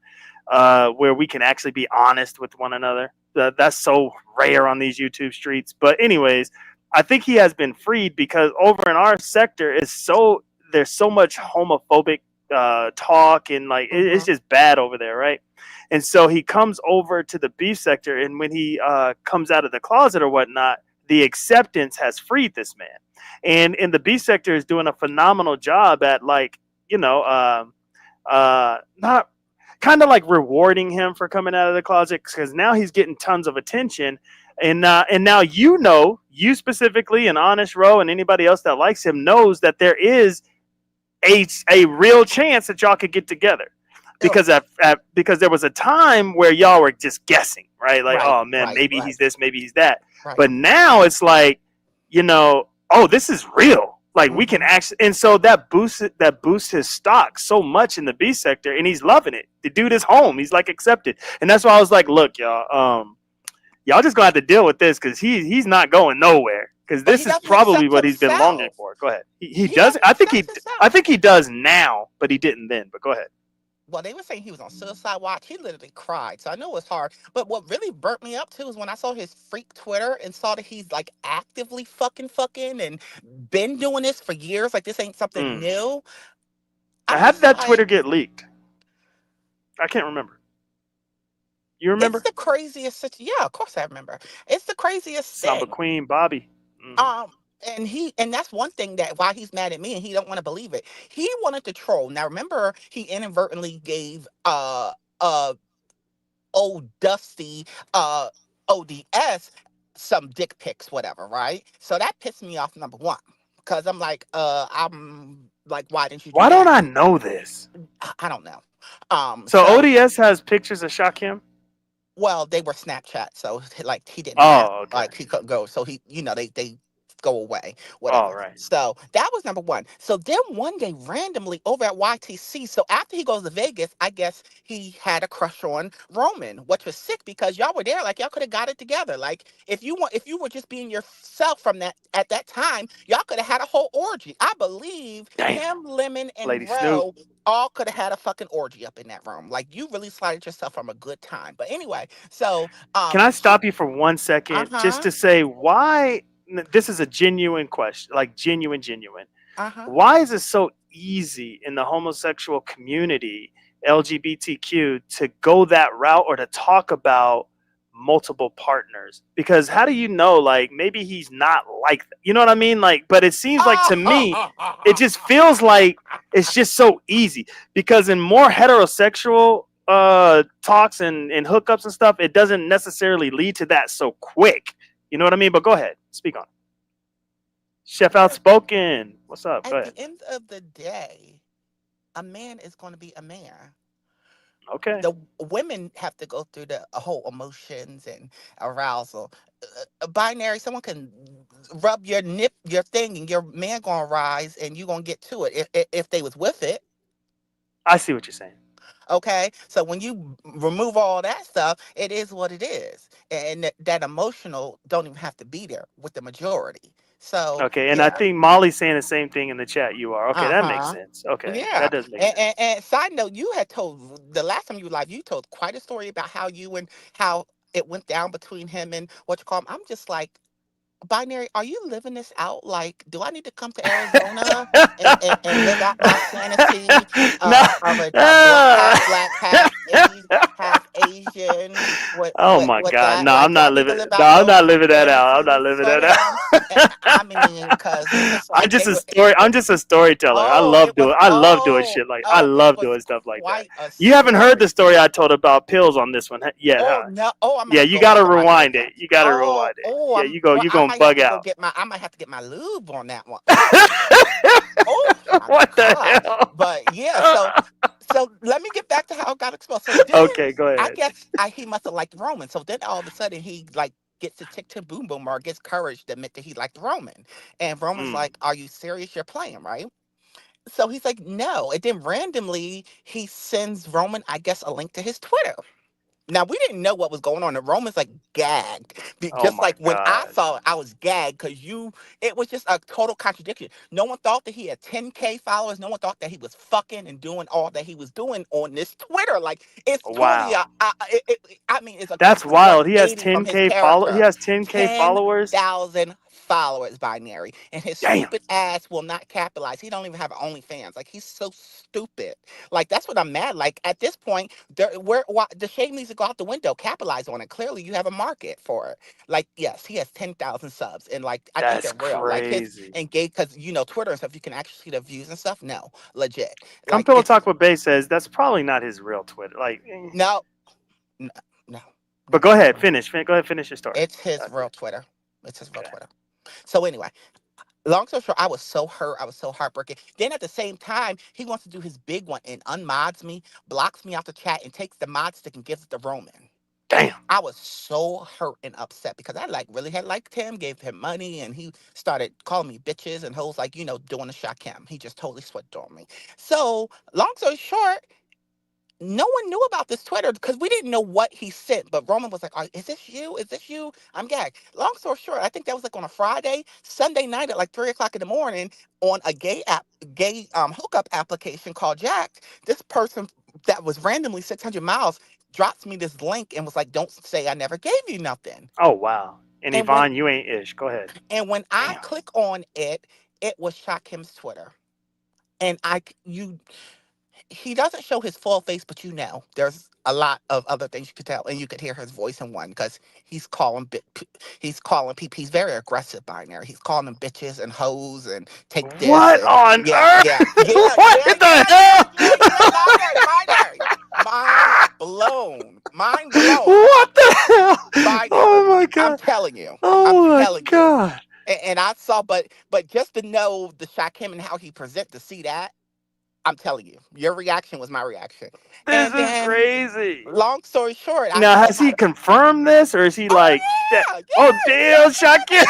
where we can actually be honest with one another. That's so rare on these YouTube streets. But anyways, I think he has been freed because over in our sector is so there's so much homophobic talk and like it's Mhm. just bad over there, right? And so he comes over to the beef sector, and when he comes out of the closet or whatnot, the acceptance has freed this man, and the beef sector is doing a phenomenal job at like not kind of like rewarding him for coming out of the closet because now he's getting tons of attention. And now you specifically and Honest Row and anybody else that likes him knows that there is a real chance that y'all could get together Oh, because because there was a time where y'all were just guessing, right? Like, right, oh man, right, maybe right, he's this, maybe he's that. right. But now it's like, oh, this is real. Like we can Mhm. actually, and so that boosts his stock so much in the B sector, and he's loving it. The dude is home. He's like accepted, and that's why I was like, look, y'all just gonna have to deal with this because he's not going nowhere. Because But he this is doesn't probably accept what he's been longing himself. for. Go ahead. He He does. doesn't accept I himself. think he does now, but he didn't then. But go ahead. Well, they were saying he was on suicide watch. He literally cried. So I know it's hard. But what really burnt me up too is when I saw his freak Twitter and saw that he's like actively fucking and been doing this for years. Like this ain't something Mm. new. Now, I'm how did just that Twitter like, get leaked? I can't remember. You it's remember? the craziest yeah, of course I remember. It's the craziest Samba thing. Queen Bobby. Hmm. Um, and that's one thing that why he's mad at me and he don't want to believe it. He wanted to troll. Now remember, he inadvertently gave uh old Dusty ODS some dick pics, whatever, right? So that pissed me off, number one. Cause I'm like, why didn't you do Why don't that? I know this? I don't know. So So ODS has pictures of Shakim. well, they were Snapchat, so like he didn't have Oh, okay. like he couldn't go, so he they go away, All whatever. right. So that was number one. So then one day randomly over at YTC, so after he goes to Vegas, I guess he had a crush on Roman, which was sick because y'all were there, like y'all could have got it together. Like if you were just being yourself from that at that time, y'all could have had a whole orgy. I believe Damn. him, Lemon, and Lady Snoop. Ro all could have had a fucking orgy up in that room. Like you really slided yourself from a good time. But anyway, so Can I he stop you for 1 second just uh-huh, to say why this is a genuine question, like genuine. uh-huh. Why is it so easy in the homosexual community, LGBTQ, to go that route or to talk about multiple partners? Because how do you know, like, maybe he's not like that? You know what I mean? Like, but it seems like to me, it just feels like it's just so easy because in more heterosexual talks and hookups and stuff, it doesn't necessarily lead to that so quick. You know what I mean? But go ahead, speak on it. Chef Outspoken, what's up? Go At ahead. the end of the day, a man is going to be a man. Okay. The women have to go through the whole emotions and arousal. A binary, someone can rub your nip, your thing, and your man gonna rise, and you gonna get to it if they was with it. I see what you're saying. Okay, so when you remove all that stuff, it is what it is, and that emotional don't even have to be there with the majority. So Okay, and I yeah, think Molly's saying the same thing in the chat. You are okay. uh That makes huh. sense. Okay, Yeah, that does make and, and, sense. and side note, you had told the last time you were live, you told quite a story about how you and how it went down between him and what you call him. I'm just like, binary, are you living this out? Like, do I need to come to Arizona and live out my fantasy No. of a black, half Asian Oh my with God! that? No, Like, I'm do I not need to living. live No, out I'm those not living that out. I'm not fantasies living for that out. him? I mean, because it's just I'm like just a story. I'm just a storyteller. I oh, love it was, doing. I love doing shit like. I it love was doing stuff like that. quite a You haven't heard the story. story I told about pills on this one yet, Oh huh? no! Oh, I might Yeah, have to you go gotta back on my rewind it. TikTok. You gotta rewind it. Yeah, I'm you go. well. You I gonna might have bug to go out. get my. I might have to get my lube on that one. Oh my What the gosh! hell? But yeah, so let me get back to how it got exposed. So then Okay, go I ahead. guess he must have liked Roman. So then all of a sudden he like gets to tick to boom boom or gets courage to admit that he liked Roman, and Roman's Mm. like, "Are you serious? You're playing, right?" So he's like, "No." And then randomly he sends Roman, I guess, a link to his Twitter. Now we didn't know what was going on. The Romans like gagged, Oh just my like when I God. saw it, I was gagged because you. It was just a total contradiction. No one thought that he had 10K followers. No one thought that he was fucking and doing all that he was doing on this Twitter. Like it's totally Wow. I mean, it's a That's complete wild. He has 180 from his 10K follow. He character. has 10K ten followers. thousand followers binary, and his Damn. stupid ass will not capitalize. He don't even have OnlyFans. Like he's so stupid. Like that's what I'm mad. Like at this point the shade needs to go out the window. Capitalize on it. Clearly, you have a market for it. Like, yes, he has 10,000 subs, and like I think That's they're real. Like his crazy. engage because Twitter and stuff, you can actually see the views and stuff. No, legit. Come Like Pillow it's Talk with Bay says that's probably not his real Twitter. Like, no, no, no, but no. go ahead, finish. Go ahead, finish your story. It's his Gotcha. real Twitter. It's his real Okay. Twitter. So anyway, long story short, I was so hurt. I was so heartbroken. Then at the same time, he wants to do his big one and unmods me, blocks me off the chat, and takes the mod stick and gives it to Roman. Damn. I was so hurt and upset because I like really had liked him, gave him money, and he started calling me bitches and hoes like, doing a Shakim. He just totally switched on me. So, long story short, no one knew about this Twitter because we didn't know what he sent. But Roman was like, "Is this you? Is this you?" I'm gagged. Long story short, I think that was like on a Friday, Sunday night at like 3 o'clock in the morning on a gay hookup application called Jack. This person that was randomly 600 miles drops me this link and was like, "Don't say I never gave you nothing." Oh wow. And And when Yvonne, you ain't ish. Go ahead. I Damn. click on it, it was Shakim's Twitter, and you he doesn't show his full face, but there's a lot of other things you could tell, and you could hear his voice in one because he's calling people. He's very aggressive binary. He's calling them bitches and hoes and take this What and on yeah, earth? yeah, yeah, What yeah, the yeah, yeah, hell? yeah, yeah. Binary. Mind blown. What the hell? Binary. Oh my I'm god. telling you. I'm Oh my telling you. god. And I saw, but just to know the Shakim and how he present to see that. I'm telling you, your reaction was my reaction. This And is then, crazy. long story short, I Now, even has he had confirmed this, or is he oh like that? yeah, Oh yes, damn, yes, yes, Shaquille,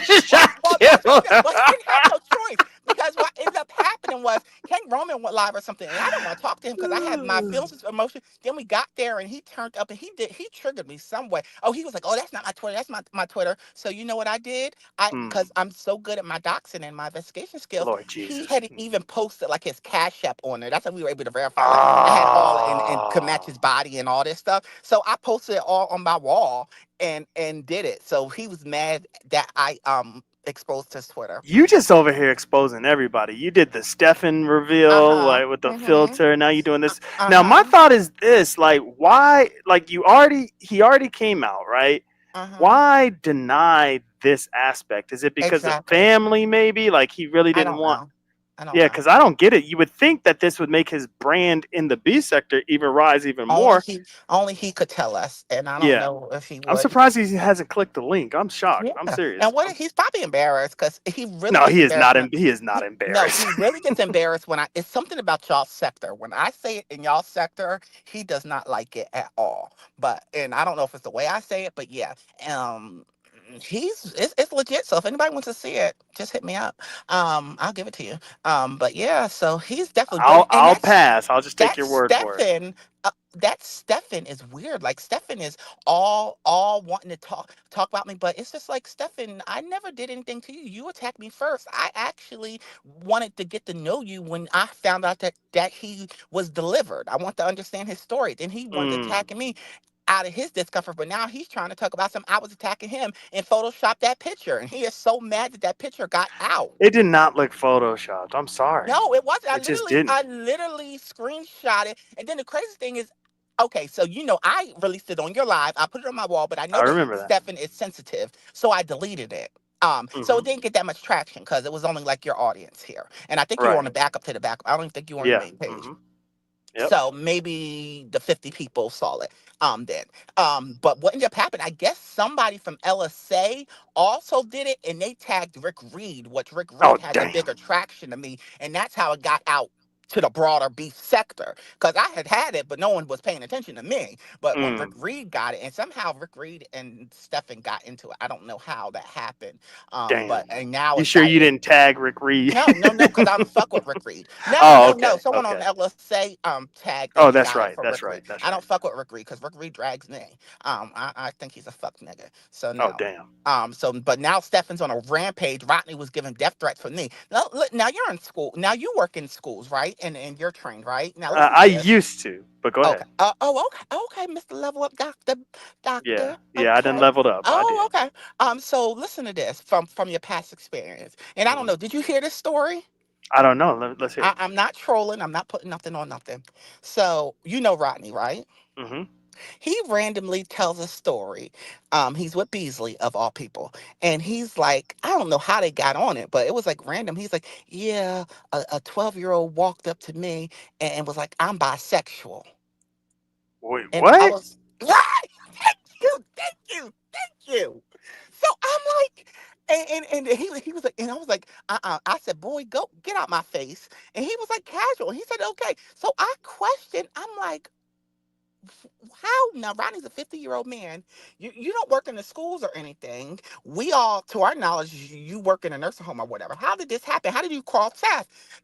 yes. Well, that's what he did. Well, he didn't have Shaquille. no choice because what ended up happening was King Roman went live or something, and I didn't want to talk to him because I had my feelings and emotion. Then we got there, and he turned up, and he triggered me some way. Oh, he was like, "Oh, that's not my Twitter. That's my Twitter." So you know what I did? Mm, Because I'm so good at my doxing and my investigation skills, Lord he Jesus. had even posted like his cash app on there. That's how we were able to verify. Like I had all and could match Oh, his body and all this stuff. So I posted it all on my wall and did it. So he was mad that I exposed his Twitter. You just over here exposing everybody. You did the Stefan Uh reveal, huh. like with the Mhm. filter. Now you doing this. Uh Now my huh. thought is this: like, why? Like, he already came out, right? Uh huh. Why deny this aspect? Is it because of Exactly. family? Maybe like he really I didn't don't want. know. I don't Yeah, know. because I don't get it. You would think that this would make his brand in the B sector even rise even Only more. he, only he could tell us, and I don't Yeah, know if he I'm would. surprised he hasn't clicked the link. I'm shocked. Yeah, I'm serious. and what he's probably embarrassed because he really No, gets he is embarrassed not. when He is not no, embarrassed. he really gets embarrassed when I. It's something about y'all sector. When I say it in y'all sector, he does not like it at all. But and I don't know if it's the way I say it, but yeah, it's legit. So if anybody wants to see it, just hit me up. I'll give it to you. But yeah, so he's definitely. But and I'll pass. I'll just take that your word for it. Stefan, that Stefan is weird. Like Stefan is all wanting to talk about me, but it's just like Stefan. I never did anything to you. You attacked me first. I actually wanted to get to know you when I found out that he was delivered. I want to understand his story. Then he wanted to Mm. attack me out of his discomfort, but now he's trying to talk about some. I was attacking him and Photoshop that picture, and he is so mad that that picture got out. It did not look photoshopped. I'm sorry. No, it wasn't. It just didn't. I literally screenshot it. And then the crazy thing is, okay, so I released it on your live. I put it on my wall, but I I know that remember that. Stefan is sensitive, so I deleted it. So Hmm. it didn't get that much traction because it was only like your audience here, and I think you were on Right. the backup to the backup. I don't even think you were on the Yeah. main page. Hmm. Yep. So maybe the 50 people saw it. Then. But what ended up happening, I guess somebody from LSA also did it and they tagged Rick Reed, which Rick Oh Reed has a damn. bigger traction to me. And that's how it got out to the broader beef sector. Because I had it, but no one was paying attention to me. But when Rick Mm. Reed got it, and somehow Rick Reed and Stefan got into it. I don't know how that happened. Damn. But and now You it sure got you didn't tag Rick Reed? no, because I don't fuck with Rick Reed. No, Oh, no, no. okay. Someone on Okay. LSA tagged that Oh, he that's got it right. for That's Rick right. Reed. That's I right. don't fuck with Rick Reed because Rick Reed drags me. I think he's a fuck nigga. So Oh, no. damn. But now Stefan's on a rampage. Rodney was giving death threats for me. Now you're in school. Now you work in schools, right? And you're trained, right? Now listen I to this. used to, but go Okay. ahead. Okay, Mr. Level Up Doctor, Yeah. Doctor. Yeah. I done Okay. leveled up. I Oh, did. okay. So listen to this from your past experience. And I don't Hmm. know, did you hear this story? I don't know. Let's hear it. I'm not trolling. I'm not putting nothing on nothing. So you know Rodney, right? Hmm. He randomly tells a story. He's with Beasley of all people, and he's like, I don't know how they got on it, but it was like random. He's like, yeah, a 12-year-old walked up to me and was like, I'm bisexual, Wait, and I what? was right. Thank you. So I'm like. And he was like, and I was like, I said, boy, go get out my face. And he was like, casual. He said, okay. So I questioned, I'm like, how now Ronnie's a 50-year-old man. You don't work in the schools or anything. We all, to our knowledge, you work in a nursing home or whatever. How did this happen? How did you cross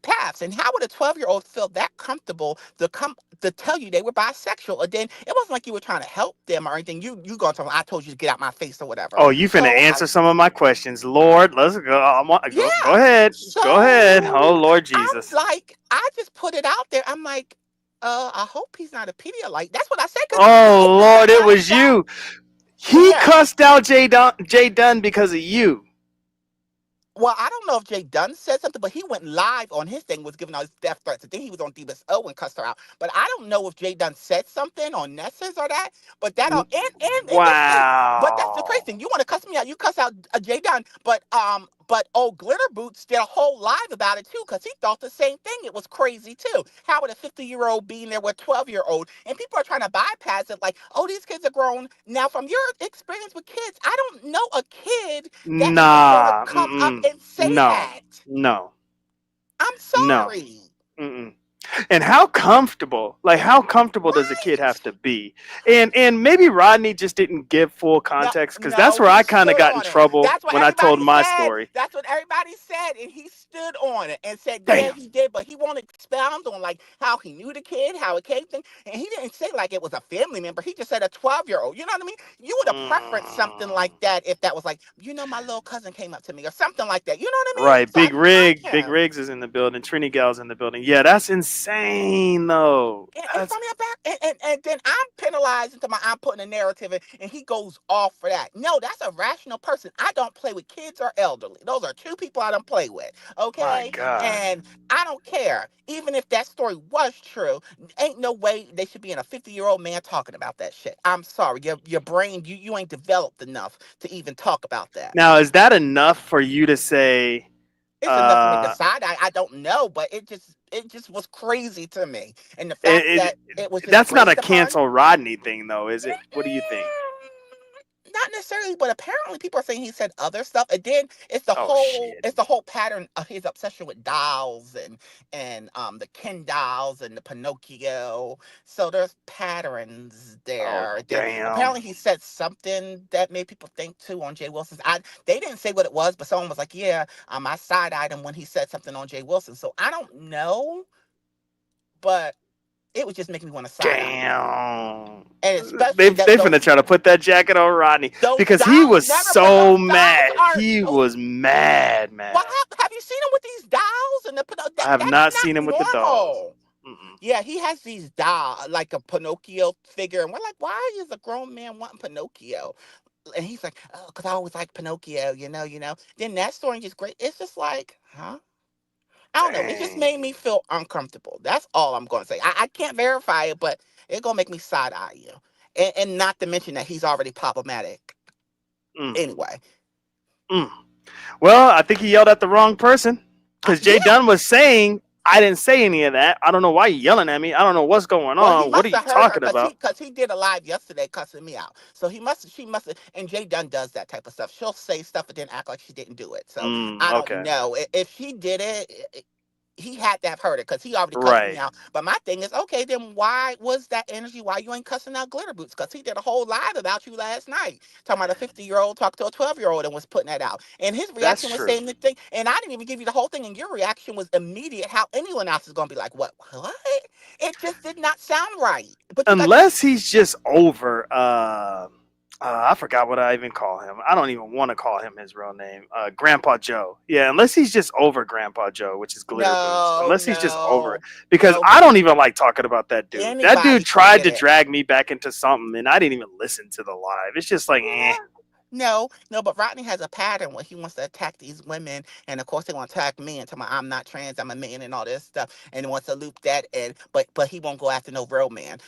paths? And how would a 12-year-old feel that comfortable to come to tell you they were bisexual? And then it wasn't like you were trying to help them or anything. You going to tell them, I told you to get out my face or whatever. Oh, you finna So answer some of my questions, Lord. Let's go. Go yeah. ahead. Go ahead. Oh, So Lord I'm Jesus. like, I just put it out there. I'm like, I hope he's not a Pedialyte. That's what I said because he Oh, really Lord, it was cussed out. you. He Yeah. cussed out Jay Dunn because of you. Well, I don't know if Jay Dunn said something, but he went live on his thing, was giving out his death threats. I think he was on Divas O and cussed her out. But I don't know if Jay Dunn said something on Nessa's or that. But that all and this thing. But that's the crazy Wow. thing. You want to cuss me out, you cuss out Jay Dunn. But old Glitter Boots did a whole live about it too, because he thought the same thing. It was crazy too. How would a 50-year-old be in there with a 12-year-old? And people are trying to bypass it, like, oh, these kids are grown. Now, from your experience with kids, I don't know a kid that is just going to Nah. come up Mm-mm. and say No. that. No. I'm No. sorry. Mm-mm. And how comfortable does a kid have Right. to be? And maybe Rodney just didn't give full No, context because that's no, where he I kind of stood got in on it. trouble That's what when I told everybody my said. story. That's what everybody said, and he stood on it and said, "Yeah, Damn. he did," but he won't expound on like how he knew the kid, how it came thing, and he didn't say like it was a family member. He just said a 12-year-old. You know what I mean? You would have preferenced something Mm. like that if that was like, my little cousin came up to me or something like that. You know what I mean? Right, So I Big didn't like Big him. Riggs is in the building. Trini Gal's in the building. Yeah, that's insane though. And That's from your back, and then I'm penalized into my I'm putting a narrative in, and he goes off for that. No, that's a rational person. I don't play with kids or elderly. Those are two people I don't play with. my Okay, God. and I don't care. Even if that story was true, ain't no way they should be in a 50-year-old man talking about that shit. I'm sorry, your brain you ain't developed enough to even talk about that. Now, is that enough for you to say? It's enough for me to Uh, decide. I don't know, but it just was crazy to me, and the fact it, that it was just that's not a graced upon. cancel Rodney thing, though, is it? What do you think? Not necessarily, but apparently people are saying he said other stuff. And then it's the Oh whole shit! it's the whole pattern of his obsession with dolls and the Ken dolls and the Pinocchio. So there's patterns Oh there. Then damn! apparently he said something that made people think too on Jay Wilson's. They didn't say what it was, but someone was like, "Yeah, I side eyed him when he said something on Jay Wilson." So I don't know, but it was just making me want to side eye him, Damn! and They especially that they finna try to put that jacket on Rodney those because he dolls was never put so those dolls mad. are He those. was mad, Well, mad. have you seen him with these dolls and I have that's not seen not him with the dolls. normal. Mm-mm. Yeah, he has these doll like a Pinocchio figure, and we're like, why is a grown man wanting Pinocchio? And he's like, oh, because I always like Pinocchio, Then that story just great. It's just like, huh? I don't know. It just Dang. made me feel uncomfortable. That's all I'm going to say. I can't verify it, but it's going to make me side eye you. And not to mention that he's already problematic Mm, anyway. mm. Well, I think he yelled at the wrong person because Jay Yeah. Dunn was saying I didn't say any of that. I don't know why you're yelling at me. I don't know what's going Well, he on. What are must you have heard her talking because he about? because he did a live yesterday cussing me out. So she must have. And Jay Dunn does that type of stuff. She'll say stuff and then act like she didn't do it. So I don't Okay. know if she did it. He had to have heard it because he already cussed me Right. out. But my thing is, okay, then why was that energy? Why you ain't cussing out Glitter Boots? Because he did a whole live about you last night, talking about a 50-year-old talked to a 12-year-old and was putting that out. And his That's reaction was true. saying the thing, and I didn't even give you the whole thing, and your reaction was immediate. How anyone else is going to be like, what? What? It just did not sound right. But you got to Unless he's just over. I forgot what I even call him. I don't even want to call him his real name. Grandpa Joe. Yeah, unless he's just over Grandpa Joe, which is Glitter Boots. no, Unless he's just over it. no, Because no. I don't even like talking about that dude. That dude Anybody can tried get to it. drag me back into something and I didn't even listen to the live. It's just like, eh. Yeah. No, no, but Rodney has a pattern where he wants to attack these women, and of course they want to attack me and tell me I'm not trans, I'm a man, and all this stuff, and he wants to loop that in, but he won't go after no real man.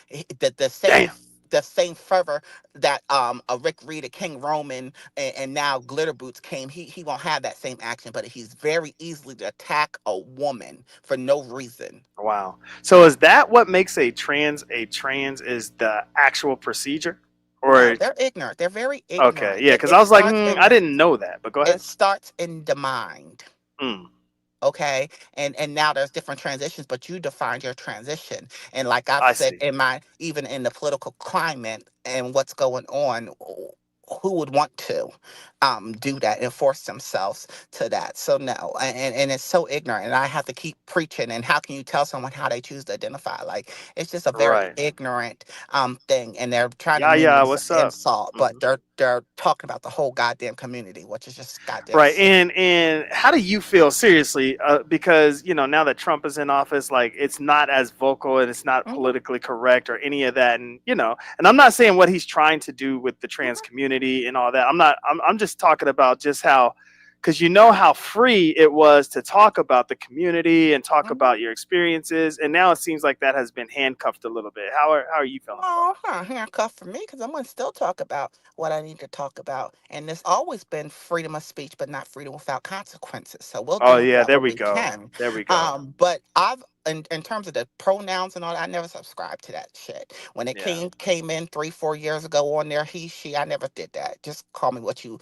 Damn. The same fervor that a Rick Reed, a King Roman, and now Glitter Boots came, he won't have that same action, but he's very easily to attack a woman for no reason. Wow. So is that what makes a trans is the actual procedure? No, Or they're ignorant. They're very okay, ignorant. yeah, It, because I it was like, starts I in didn't know that. But go ahead. it starts in the mind. Mm, Okay, and now there's different transitions, but you defined your transition. And like I've I said, see. in my even in the political climate and what's going on, who would want to do that and force themselves to that? So no, and it's so ignorant, and I have to keep preaching. And how can you tell someone how they choose to identify? Like it's just a very Right. ignorant thing, and they're trying to Yeah, mean it yeah. as an What's up? insult, but Mhm. they're talking about the whole goddamn community, which is just goddamn Right. sick. And how do you feel seriously? Because now that Trump is in office, like it's not as vocal and it's not Hmm. politically correct or any of that. And and I'm not saying what he's trying to do with the trans Hmm. community and all that. I'm not. I'm just talking about just how. Because you know how free it was to talk about the community and talk Hmm. about your experiences, and now it seems like that has been handcuffed a little bit. How are you feeling about Oh, huh, handcuff for me because I'm going to still talk about what I need to talk about. And there's always been freedom of speech, but not freedom without consequences. So we'll that? Oh do yeah, there whatever we we go. can. There we go. But in terms of the pronouns and all that, I never subscribed to that shit. When it Yeah. came in 3 4 years ago on there, he she, I never did that. Just call me what you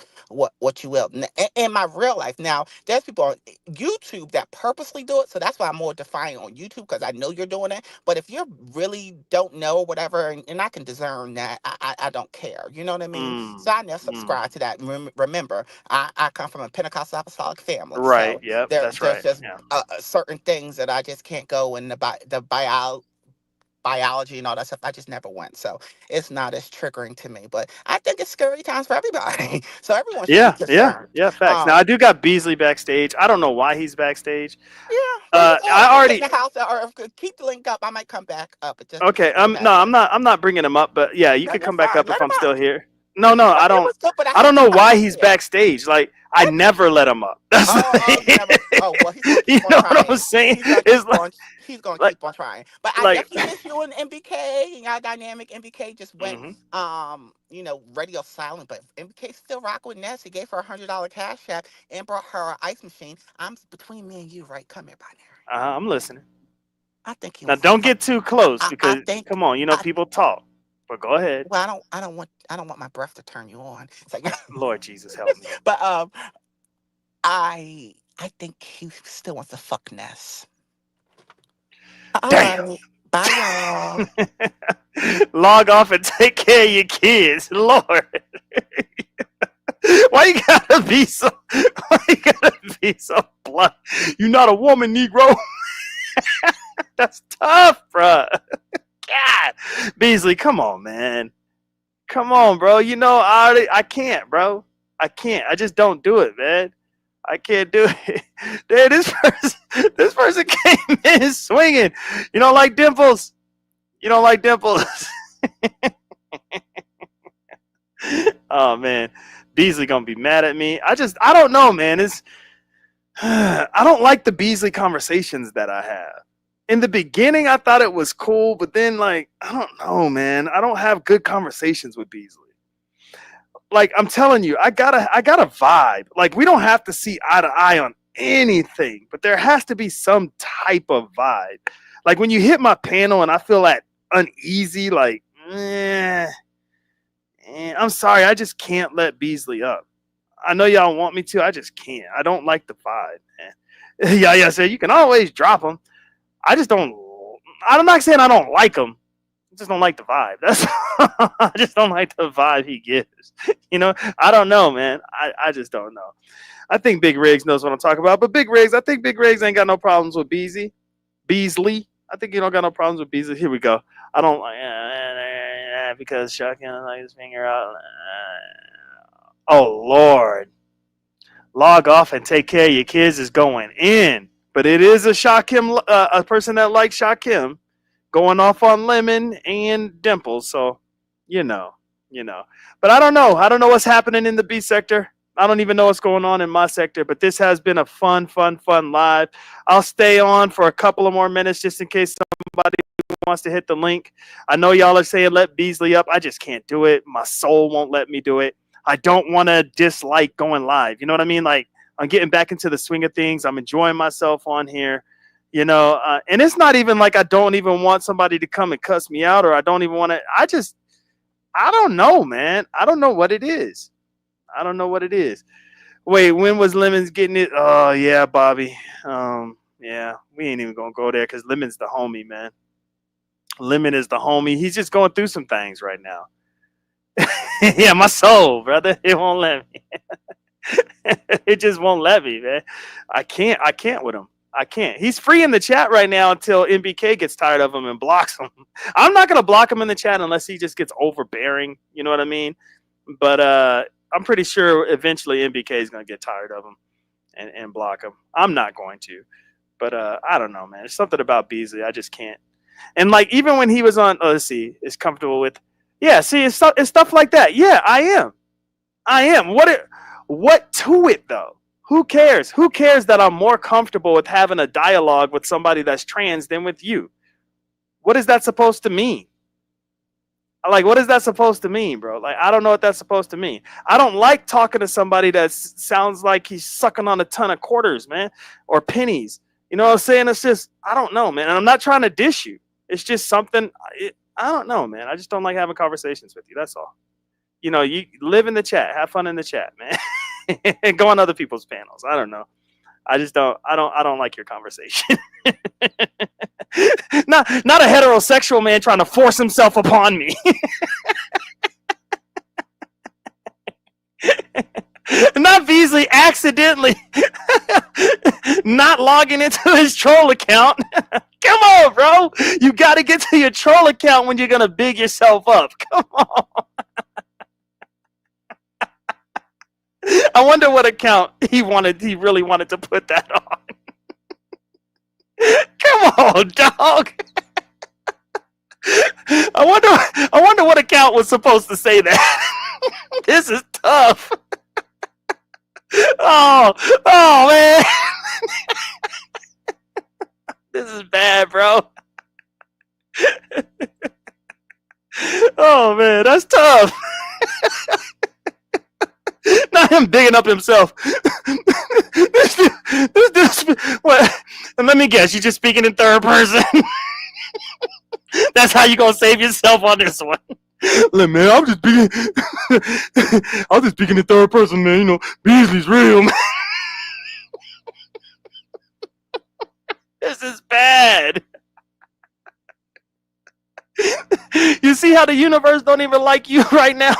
will. In my real life, now there's people on YouTube that purposely do it, so that's why I'm more defiant on YouTube because I know you're doing it. But if you really don't know whatever, and I can discern that, I don't care. You know what I mean? Mm, So I never mm. subscribe to that. Remember, I come from a Pentecostal apostolic family, Right. so Yep. That's there's right. just Yeah. certain things that I just can't go in the biology and all that stuff. I just never went, so it's not as triggering to me. But I think it's scary times for everybody, so everyone should be Yeah, yeah, concerned. yeah. Facts. Now I Um, do got Beasley backstage. I don't know why he's backstage. yeah, where you at? I I'm already hitting the house, or keep the link up. I might come back up. It just okay. depends what No, happens. I'm not bringing him up. But yeah, you No, could you're come back fine. up Let if him I'm still up. here. No, no, No, I it don't. was good, but I don't know I why have he's yeah. backstage. Like I never let him up. That's the Oh, you thing. never. Oh, well, he's gonna You keep on know what I'm trying. saying? He's gonna It's keep on. He's gonna like keep on trying. But I like. definitely miss you and MBK and y'all dynamic. MBK just went, Mhm. radio silent, but MBK still rocking with Ness. He gave her $100 cash check and brought her an ice machine. I'm between me and you, right? Come here, binary. I'm listening. I think he Now wants to don't fuck. get too close I because think. come on, you know I people talk. But go ahead. well, I don't want my breath to turn you on. It's like, Lord Jesus help me. but I think he still wants to fuck Ness. All Damn. right. Bye, y'all. Log off and take care of your kids. Lord. Why you gotta be so why you gotta be so blunt? You're not a woman, Negro. That's tough, bruh. God. Beasley, come on, man. Come on, bro. You know I can't, bro. I can't. I just don't do it, man. I can't do it. Dude, this person came in swinging. You don't like dimples. You don't like dimples. Oh man, Beasley gonna be mad at me. I don't know, man. It's I don't like the Beasley conversations that I have. In the beginning, I thought it was cool, but then like I don't know, man. I don't have good conversations with Beasley. Like I'm telling you, I got a vibe. Like we don't have to see eye to eye on anything, but there has to be some type of vibe. Like when you hit my panel and I feel that uneasy, like, I'm sorry, I just can't let Beasley up. I know y'all want me to, I just can't. I don't like the vibe, man. Yeah, said you can always drop him. I just don't. I'm not saying I don't like him. I just don't like the vibe. That's I just don't like the vibe he gives. I don't know, man. I just don't know. I think Big Riggs knows what I'm talking about. But I think Big Riggs ain't got no problems with Beasley. I think he don't got no problems with Beasley. Here we go. I don't like because Shakim like his finger out. Oh Lord, log off and take care of your kids is going in. But it is a Shakim, a person that likes Shakim, going off on Lemon and Dimples. So, you know. But I don't know. I don't know what's happening in the B sector. I don't even know what's going on in my sector. But this has been a fun live. I'll stay on for a couple of more minutes just in case somebody wants to hit the link. I know y'all are saying let Beasley up. I just can't do it. My soul won't let me do it. I don't want to dislike going live. You know what I mean? Like I'm getting back into the swing of things. I'm enjoying myself on here. And it's not even like I don't even want somebody to come and cuss me out or I don't even want to. I don't know, man. I don't know what it is. Wait, when was Lemons getting it? Oh, yeah, Bobby. Yeah, we ain't even going to go there because Lemon's the homie, man. Lemon is the homie. He's just going through some things right now. Yeah, my soul, brother. It won't let me. It just won't let me, man. I can't with him. I can't. He's free in the chat right now until MBK gets tired of him and blocks him. I'm not gonna block him in the chat unless he just gets overbearing. You know what I mean? But I'm pretty sure eventually MBK is gonna get tired of him and block him. I'm not going to. But I don't know, man. There's something about Beasley. I just can't. And like even when he was on, let's see, is comfortable with. Yeah, see, it's stuff like that. Yeah, I am. What to it though? Who cares? Who cares that I'm more comfortable with having a dialogue with somebody that's trans than with you? What is that supposed to mean? Like, what is that supposed to mean, bro? Like, I don't know what that's supposed to mean. I don't like talking to somebody that sounds like he's sucking on a ton of quarters, man, or pennies. You know what I'm saying? It's just, I don't know, man. And I'm not trying to dish you. It's just something, I don't know, man. I just don't like having conversations with you. That's all. You live in the chat, have fun in the chat, man. And go on other people's panels. I don't know. I just don't. I don't like your conversation. Not a heterosexual man trying to force himself upon me. Not Beasley accidentally not logging into his troll account. Come on, bro. You got to get to your troll account when you're going to big yourself up. Come on. I wonder what account he really wanted to put that on. Come on, dog. I wonder what account was supposed to say that. This is tough. Oh, oh man. This is bad, bro. Oh man, that's tough. Not him digging up himself. this, what? And let me guess, you just speaking in third person. That's how you gonna save yourself on this one. Look, man, I'm just speaking in third person, man. You know, Beasley's real, man. This is bad. You see how the universe don't even like you right now?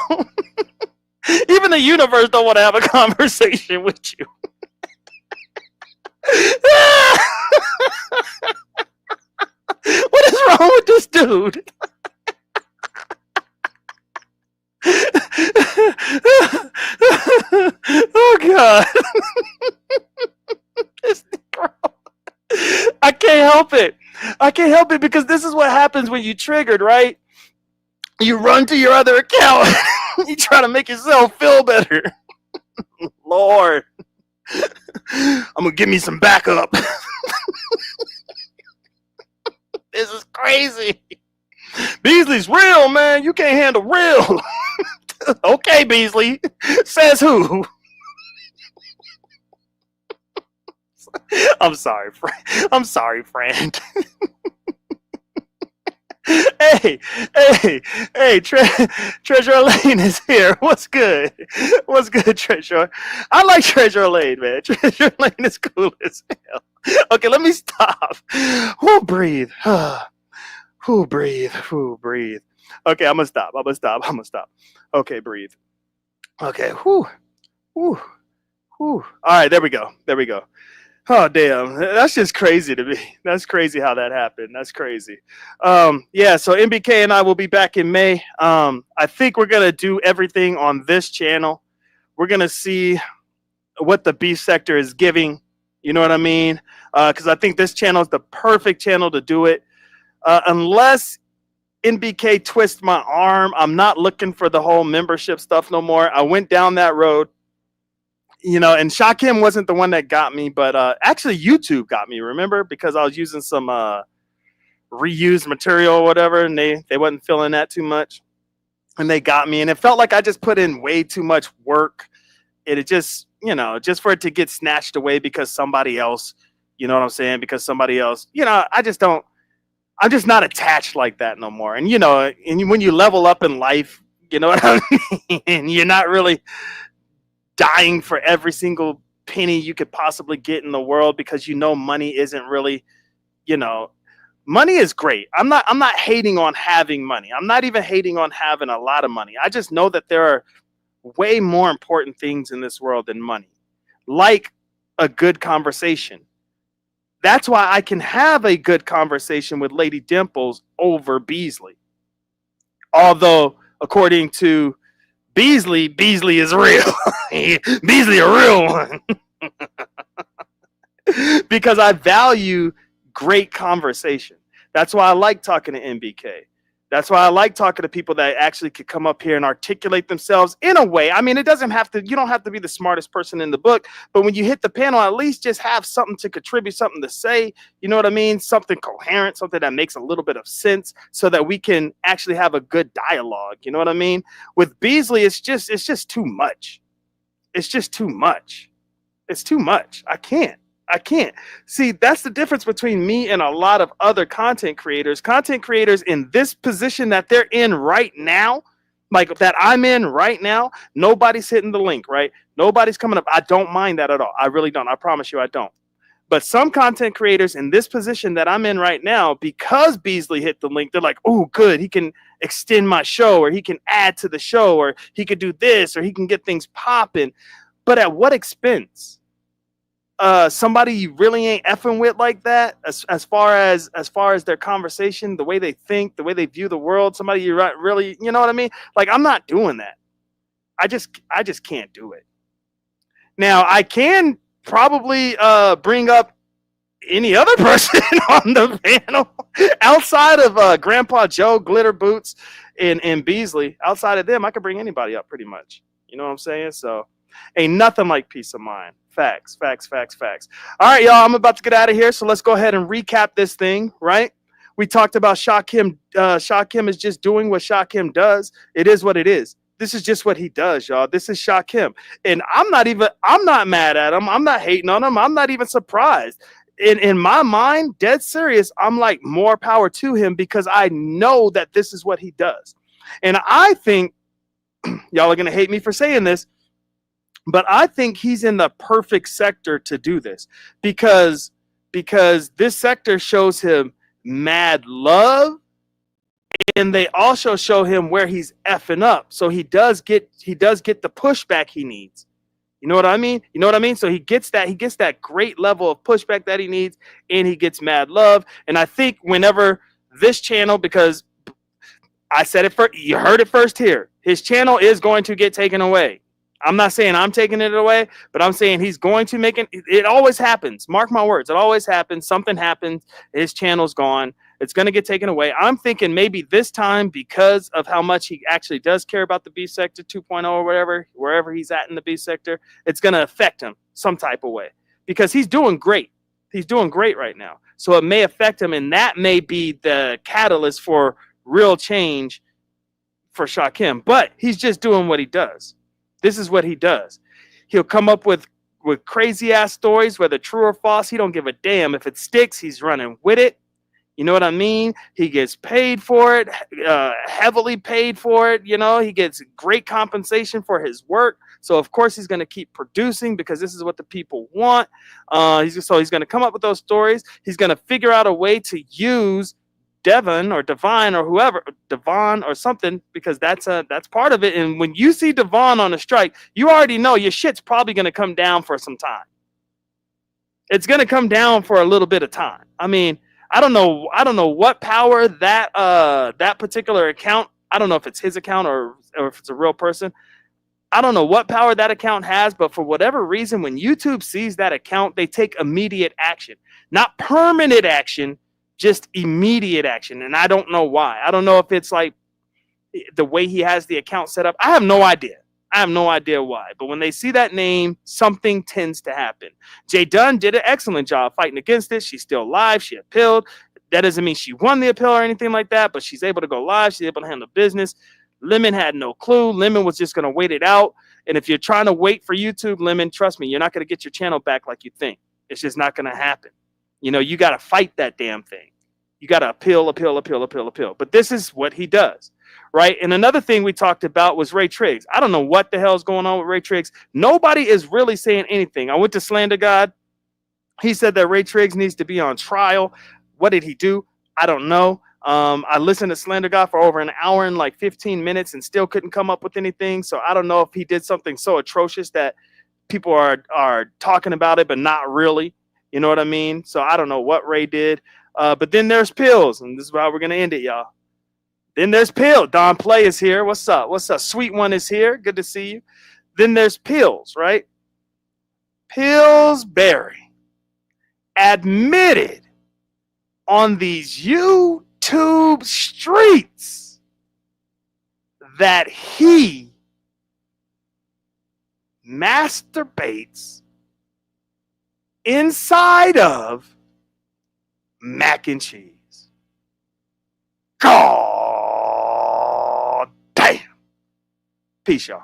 Even the universe don't want to have a conversation with you. What is wrong with this dude? Oh God. I can't help it. I can't help it because this is what happens when you triggered, right? You run to your other account. You try to make yourself feel better. Lord. I'm gonna give me some backup. This is crazy. Beasley's real, man. You can't handle real. Okay, Beasley. Says who? I'm sorry, friend. I'm sorry, friend. Hey, Treasure Lane is here. What's good? What's good, Treasure? I like Treasure Lane, man. Treasure Lane is cool as hell. Okay, let me stop. Who breathe? Who breathe? Who breathe? Okay, I'm gonna stop. Okay, breathe. Okay, whew. All right, there we go. Oh damn, that's just crazy to me. That's crazy how that happened. That's crazy. Yeah, so MBK and I will be back in May. I think we're gonna do everything on this channel. We're gonna see what the beef sector is giving. You know what I mean? Because I think this channel is the perfect channel to do it. Unless NBK twists my arm, I'm not looking for the whole membership stuff no more. I went down that road. You know, and Shakim wasn't the one that got me, but actually YouTube got me, remember? Because I was using some reused material or whatever, and they wasn't feeling that too much. And they got me, and it felt like I just put in way too much work. It just, you know, just for it to get snatched away because somebody else, you know what I'm saying? Because somebody else, you know, I'm just not attached like that no more. And, you know, when you level up in life, you know what I mean? You're not really dying for every single penny you could possibly get in the world because you know money isn't really, you know, money is great. I'm not hating on having money. I'm not even hating on having a lot of money. I just know that there are way more important things in this world than money, like a good conversation. That's why I can have a good conversation with Lady Dimples over Beasley. Although, according to Beasley is real. Beasley a real one. Because I value great conversation. That's why I like talking to MBK. That's why I like talking to people that actually could come up here and articulate themselves in a way. I mean, you don't have to be the smartest person in the book, but when you hit the panel, at least just have something to contribute, something to say, you know what I mean? Something coherent, something that makes a little bit of sense so that we can actually have a good dialogue. You know what I mean? With Beasley, it's just too much. It's just too much. It's too much. I can't. See, that's the difference between me and a lot of other content creators. Content creators in this position that they're in right now, like that I'm in right now, nobody's hitting the link, right? Nobody's coming up. I don't mind that at all. I really don't. I promise you I don't. But some content creators in this position that I'm in right now, because Beasley hit the link, they're like, oh, good. He can extend my show, or he can add to the show, or he could do this, or he can get things popping. But at what expense? somebody you really ain't effing with like that, as far as their conversation, the way they think, the way they view the world, somebody you really, you know what I mean? Like, I'm not doing that. I just can't do it. Now, I can probably bring up any other person on the panel outside of Grandpa Joe, Glitter Boots, and Beasley. Outside of them, I could bring anybody up pretty much. You know what I'm saying? So, ain't nothing like peace of mind. Facts, facts, facts, facts. All right, y'all, I'm about to get out of here, so let's go ahead and recap this thing, right? We talked about Shakim. Shakim is just doing what Shakim does. It is what it is. This is just what he does, y'all. This is Shakim. And I'm not mad at him. I'm not hating on him. I'm not even surprised. In my mind, dead serious, I'm like, more power to him, because I know that this is what he does. And I think, y'all are going to hate me for saying this, but I think he's in the perfect sector to do this, because this sector shows him mad love, and they also show him where he's effing up. So he does get the pushback he needs. You know what I mean? You know what I mean? So he gets that great level of pushback that he needs, and he gets mad love. And I think whenever this channel, because I said it first, you heard it first here, his channel is going to get taken away. I'm not saying I'm taking it away, but I'm saying he's going to make it. It always happens. Mark my words. It always happens. Something happens. His channel's gone. It's going to get taken away. I'm thinking maybe this time, because of how much he actually does care about the B sector 2.0 or whatever, wherever he's at in the B sector, it's going to affect him some type of way, because he's doing great. He's doing great right now. So it may affect him, and that may be the catalyst for real change for Shakim. But he's just doing what he does. This is what he does. He'll come up with crazy ass stories, whether true or false. He don't give a damn. If it sticks, he's running with it. You know what I mean? He gets paid for it, heavily paid for it. You know, he gets great compensation for his work. So of course he's going to keep producing, because this is what the people want. He's going to come up with those stories. He's going to figure out a way to use Devon or Devine or whoever, Devon or something, because that's part of it. And when you see Devon on a strike, you already know your shit's probably going to come down for some time. It's going to come down for a little bit of time. I mean, I don't know what power that particular account, I don't know if it's his account or if it's a real person. I don't know what power that account has, but for whatever reason, when YouTube sees that account, they take immediate action. Not permanent action, just immediate action. And I don't know why. I don't know if it's like the way he has the account set up. I have no idea. I have no idea why. But when they see that name, something tends to happen. Jay Dunn did an excellent job fighting against it. She's still live. She appealed. That doesn't mean she won the appeal or anything like that, but she's able to go live. She's able to handle business. Lemon had no clue. Lemon was just going to wait it out. And if you're trying to wait for YouTube, Lemon, trust me, you're not going to get your channel back like you think. It's just not going to happen. You know, you got to fight that damn thing. You got to appeal. But this is what he does, right? And another thing we talked about was Ray Triggs. I don't know what the hell is going on with Ray Triggs. Nobody is really saying anything. I went to Slander God. He said that Ray Triggs needs to be on trial. What did he do? I don't know. I listened to Slander God for over an hour and like 15 minutes and still couldn't come up with anything. So I don't know if he did something so atrocious that people are talking about it, but not really. You know what I mean? So I don't know what Ray did. But then there's Pills, and this is how we're going to end it, y'all. Then there's Pill. Don Play is here. What's up? What's up? Sweet One is here. Good to see you. Then there's Pills, right? Pillsbury admitted on these YouTube streets that he masturbates inside of mac and cheese. God damn. Peace, y'all.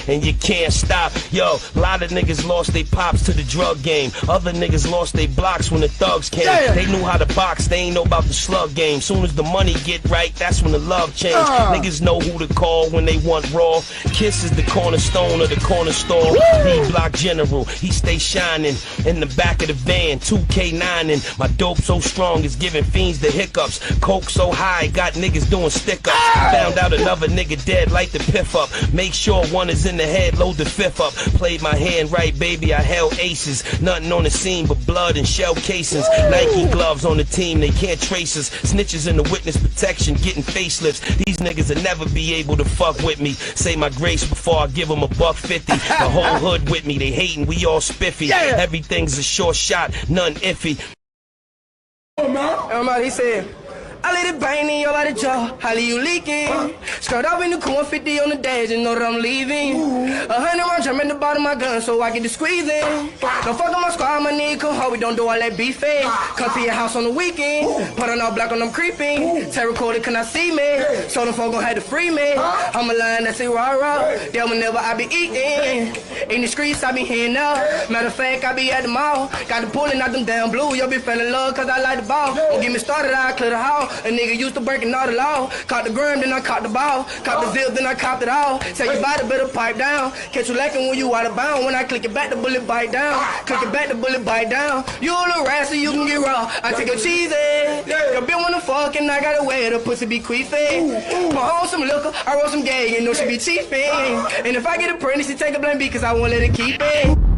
And you can't stop. Yo, a lot of niggas lost their pops to the drug game. Other niggas lost their blocks when the thugs came. They knew how to box, they ain't know about the slug game. Soon as the money get right, that's when the love change. Niggas know who to call when they want raw. Kiss is the cornerstone of the corner store. D-Block General, he stay shining in the back of the van, 2K9, and my dope so strong it's giving fiends the hiccups. Coke so high, got niggas doing stick-ups. Found out another nigga dead, light the piff up. Make sure one is in the head, load the fifth up. Played my hand right, baby, I held aces. Nothing on the scene but blood and shell casings. Nike gloves on the team, they can't trace us. Snitches in the witness protection, getting facelifts. These niggas will never be able to fuck with me. Say my grace before I give them $150. The whole hood with me, they hating, we all spiffy. Everything's a short shot, none iffy. Everybody said, I let it bang in your body jaw, how you leaking? Skirt up in the corn, 50 on the dash, you know that I'm leaving. 100 rounds, I'm in the bottom of my gun, so I get the squeezing. Don't fuck with my squad, my nigga, come home, we don't do all that beefing. Come to your house on the weekend, put on all black on them creeping. Terror recorded, can I see me? So them folk gon' have to free me. I'm a lion that's a rah-rah, them whenever I be eating. In the streets, I be hearing up. Matter of fact, I be at the mall. Got the pulling out them damn blue, yo be feeling love, cause I like the ball. Don't get me started, I clear the hall. A nigga used to breaking all the law. Caught the gram, then I caught the ball. Caught the zip, then I copped it all. Tell your body better pipe down. Catch you lacking when you out of bounds. When I click it back, the bullet bite down. Click it back, the bullet bite down. You a little rascal, you can get raw. I take a cheesy. Your bitch wanna fuck and I got a way the pussy be queefing. Put on some liquor, I roll some gay, you know she be chiefing. And if I get a pregnant, she take a blame because I won't let her keep it.